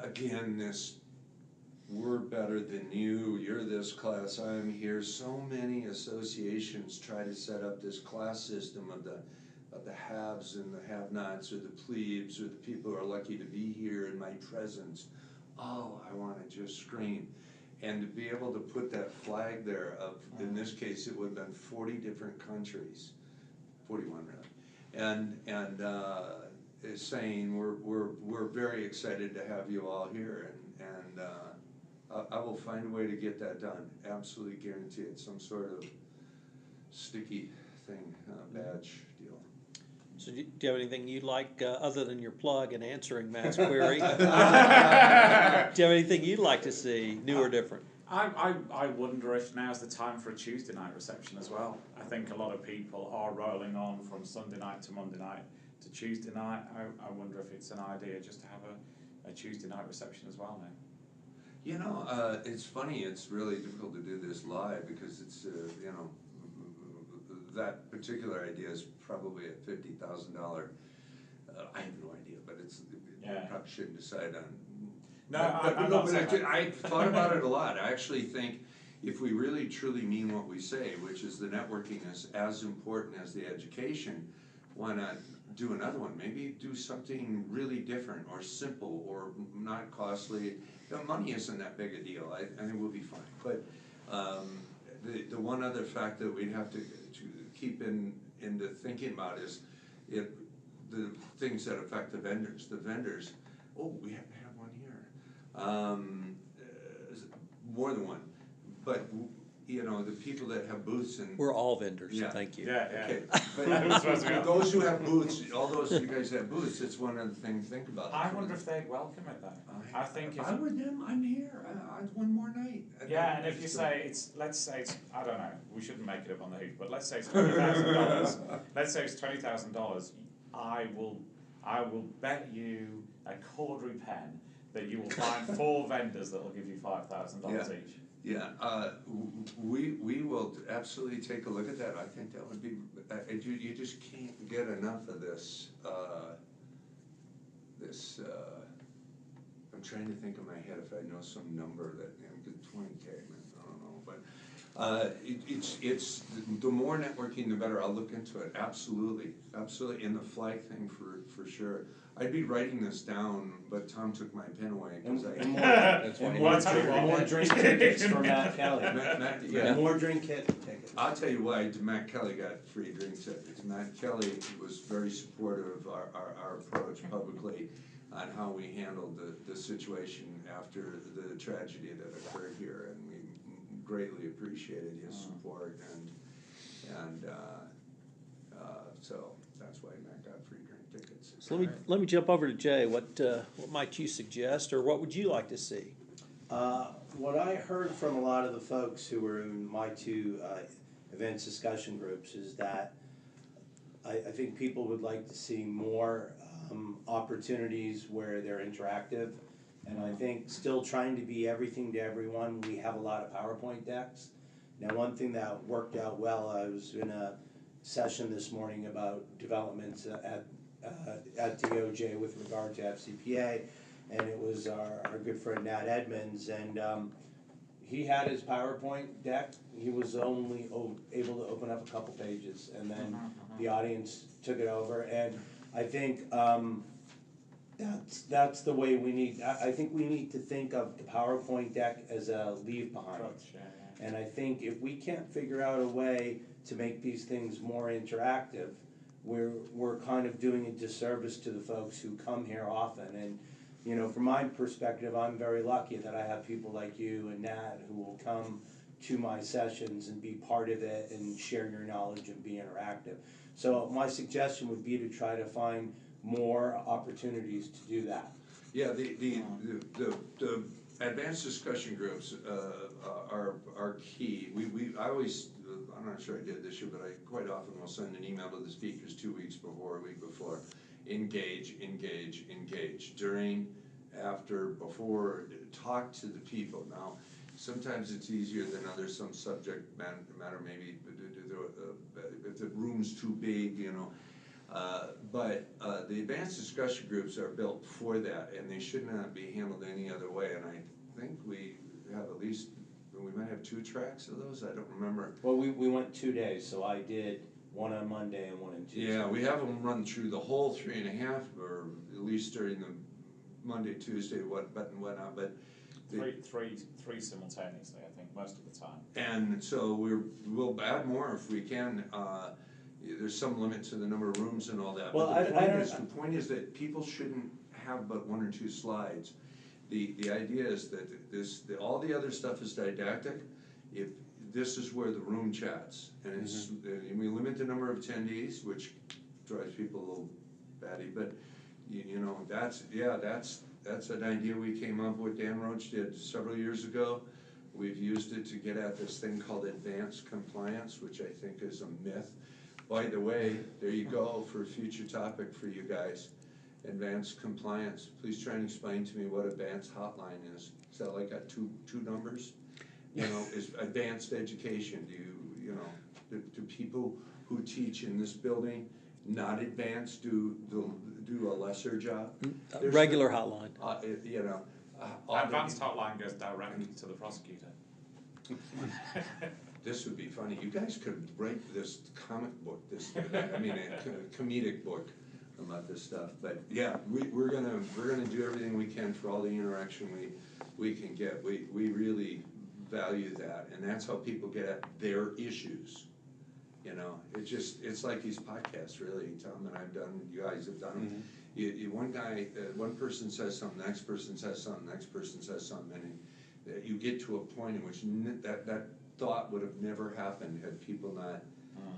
Speaker 3: Again, this, we're better than you, you're this class, I'm here. So many associations try to set up this class system of the haves and the have-nots, or the plebes, or the people who are lucky to be here in my presence. Oh, I want to just scream. And to be able to put that flag there of, in this case, it would have been 40 different countries, 41 really, and is saying we're very excited to have you all here, and I will find a way to get that done. Absolutely guarantee it. Some sort of sticky thing, badge deal.
Speaker 1: So do you have anything you'd like, other than your plug and answering Matt's query? Do you have anything you'd like to see, new or different?
Speaker 4: I wonder if now's the time for a Tuesday night reception as well. I think a lot of people are rolling on from Sunday night to Monday night to Tuesday night. I wonder if it's an idea just to have a Tuesday night reception as well now.
Speaker 3: It's funny, it's really difficult to do this live because it's, that particular idea is probably a $50,000, I have no idea, but we probably shouldn't decide on. I've thought about it a lot. I actually think if we really truly mean what we say, which is the networking is as important as the education, why not do another one? Maybe do something really different or simple or not costly. Money isn't that big a deal. I think we'll be fine. But the one other fact that we'd have to keep into thinking about is the things that affect the vendors. The vendors, we have to have one here. More than one. But the people that have booths and
Speaker 1: We're all vendors, thank you.
Speaker 3: Okay. But those who have booths, all those you guys have booths, it's one other thing to think about.
Speaker 4: I wonder if they'd welcome it though. I think if
Speaker 3: I'm with them, I'm here. One more night.
Speaker 4: and if you say let's say it's, I don't know, we shouldn't make it up on the hoof, but let's say it's $20,000. Let's say it's $20,000. I will bet you a quarter pen that you will find 4 vendors that will give you $5,000 each.
Speaker 3: Yeah, we will absolutely take a look at that. I think that would be, you just can't get enough of this, I'm trying to think in my head if I know some number that, 20K, I don't know, but It's, the more networking, the better. I'll look into it, absolutely, absolutely, and the flag thing for sure. I'd be writing this down, but Tom took my pen away, cause
Speaker 2: And more,
Speaker 5: That's why
Speaker 2: and
Speaker 5: he
Speaker 2: more,
Speaker 5: wants
Speaker 4: to
Speaker 2: drink,
Speaker 4: walk
Speaker 2: more
Speaker 4: in.
Speaker 2: drink tickets for Matt Kelly.
Speaker 5: Yeah.
Speaker 2: More drink tickets.
Speaker 3: I'll tell you why Matt Kelly got free drink tickets. Matt Kelly was very supportive of our approach publicly on how we handled the situation after the tragedy that occurred here, and we greatly appreciated his support, and so that's why Matt got free drink tickets.
Speaker 1: So let me jump over to Jay. What might you suggest, or what would you like to see?
Speaker 2: What I heard from a lot of the folks who were in my two events discussion groups is that I think people would like to see more opportunities where they're interactive. And I think still trying to be everything to everyone, we have a lot of PowerPoint decks. Now, one thing that worked out well, I was in a session this morning about developments at DOJ with regard to FCPA, and it was our good friend Nat Edmonds, and he had his PowerPoint deck. He was only able to open up a couple pages, and then the audience took it over. And I think that's the way we need. I think we need to think of the PowerPoint deck as a leave behind. And I think if we can't figure out a way to make these things more interactive, we're kind of doing a disservice to the folks who come here often. And you know, from my perspective, I'm very lucky that I have people like you and Nat who will come to my sessions and be part of it and share your knowledge and be interactive. So my suggestion would be to try to find more opportunities to do that.
Speaker 3: Yeah, the advanced discussion groups are key. I always, I'm not sure I did this year, but I quite often will send an email to the speakers 2 weeks before, a week before. Engage, engage, engage. During, after, before, talk to the people. Now, sometimes it's easier than others, some subject matter maybe, if the room's too big, you know. But the advanced discussion groups are built for that, and they should not be handled any other way. And I think we have at least, we might have 2 tracks of those, I don't remember.
Speaker 2: Well, we went 2 days, so I did one on Monday and one on Tuesday.
Speaker 3: Yeah, we have them run through the whole 3.5, or at least during the Monday, Tuesday, whatnot, but
Speaker 4: Three simultaneously, I think, most of the time.
Speaker 3: and so we'll add more if we can. There's some limit to the number of rooms and all that.
Speaker 2: Well,
Speaker 3: But the point is that people shouldn't have but 1 or 2 slides. The idea is that all the other stuff is didactic. If this is where the room chats, and it's and we limit the number of attendees, which drives people a little batty. But you know, that's an idea we came up with. Dan Roach did several years ago. We've used it to get at this thing called advanced compliance, which I think is a myth. By the way, there you go for a future topic for you guys. Advanced compliance. Please try and explain to me what advanced hotline is. Is that like got two numbers? You know, is advanced education. You know, do people who teach in this building not advanced do a lesser job?
Speaker 1: Regular hotline.
Speaker 3: You know,
Speaker 4: Advanced hotline goes directly to the prosecutor.
Speaker 3: This would be funny. You guys could write this comic book, I mean, a comedic book about this stuff. But yeah, we're gonna do everything we can for all the interaction we can get. We really value that, and that's how people get at their issues. You know, it's like these podcasts, really. Tom and I've done, you guys have done them. One person says something, the next person says something, the next person says something, and you get to a point in which that thought would have never happened had people not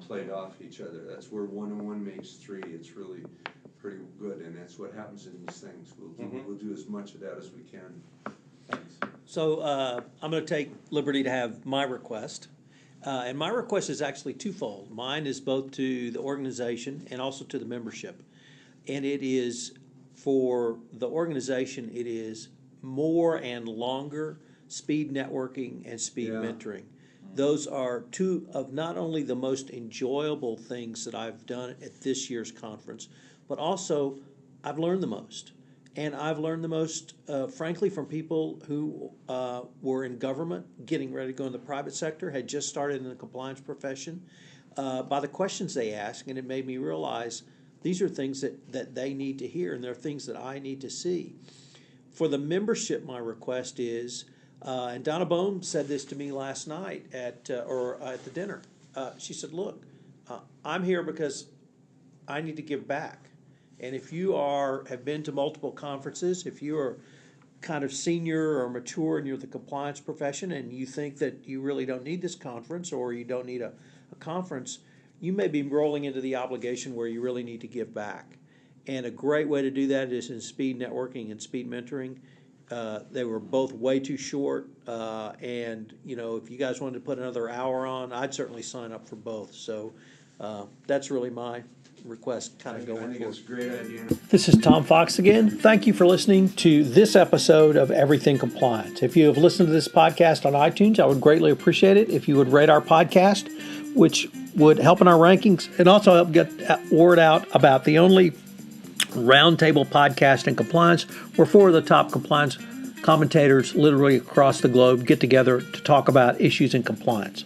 Speaker 3: played off each other. That's where 1 and 1 makes 3. It's really pretty good, and that's what happens in these things. We'll do as much of that as we can. Thanks.
Speaker 1: So I'm going to take liberty to have my request. And my request is actually twofold. Mine is both to the organization and also to the membership. And it is, for the organization, it is more and longer speed networking and speed mentoring. Those are 2 of not only the most enjoyable things that I've done at this year's conference, but also I've learned the most. And I've learned the most, frankly, from people who were in government, getting ready to go in the private sector, had just started in the compliance profession, by the questions they ask, and it made me realize these are things that they need to hear, and they're things that I need to see. For the membership, my request is, and Donna Bohm said this to me last night at the dinner. She said, look, I'm here because I need to give back. And if you have been to multiple conferences, if you are kind of senior or mature and you're the compliance profession and you think that you really don't need this conference or you don't need a conference, you may be rolling into the obligation where you really need to give back. And a great way to do that is in speed networking and speed mentoring. They were both way too short, and if you guys wanted to put another hour on, I'd certainly sign up for both. So that's really my request kind of going
Speaker 3: I think
Speaker 1: forward.
Speaker 3: it's a great idea.
Speaker 1: This is Tom Fox again. Thank you for listening to this episode of Everything Compliance. If you have listened to this podcast on iTunes, I would greatly appreciate it if you would rate our podcast, which would help in our rankings and also help get word out about the only roundtable podcast in compliance where 4 of the top compliance commentators literally across the globe get together to talk about issues in compliance.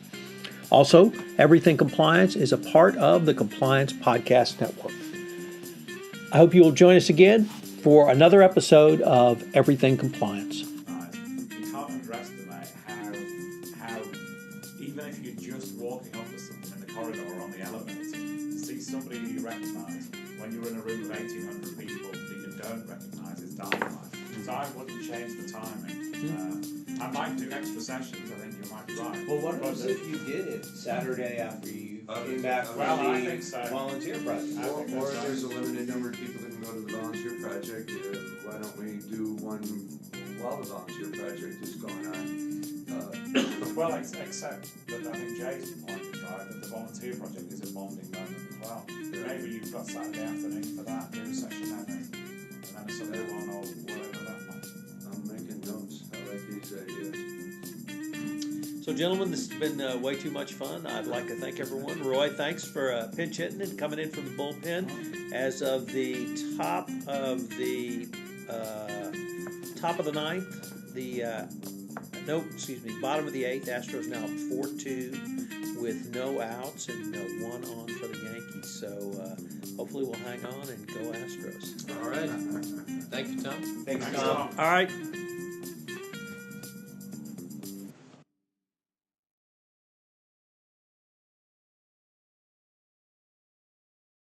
Speaker 1: Also, Everything Compliance is a part of the Compliance Podcast Network. I hope you will join us again for another episode of Everything Compliance.
Speaker 4: You can't underestimate how even if you're just walking off with something in the corridor or on the elevator, to see somebody who you recognise when you're in a room of 1,800 people that you don't recognise is dynamite. So I wouldn't change the timing. I might do extra sessions, I think you might be right.
Speaker 5: Well, what happens if you did it Saturday after you came back from
Speaker 4: Well, I
Speaker 5: the
Speaker 4: think so.
Speaker 5: volunteer project?
Speaker 3: Or if there's a limited number of people that can go to the volunteer project, why don't we do one while the volunteer project is going on?
Speaker 4: Well, except that I think Jay's point is right, that the volunteer project is a bonding moment as well. Maybe you've got Saturday afternoon for that, do a session then a Sunday one or whatever that might be.
Speaker 3: I'm making notes. I like these ideas.
Speaker 1: So, gentlemen, this has been way too much fun. I'd like to thank everyone. Roy, thanks for pinch hitting and coming in from the bullpen. As of the top of the ninth, bottom of the eighth. Astros now 4-2 with no outs and 1 on for the Yankees. So hopefully we'll hang on and go Astros.
Speaker 5: All right. Thank you, Tom.
Speaker 1: Thanks, Tom. All right.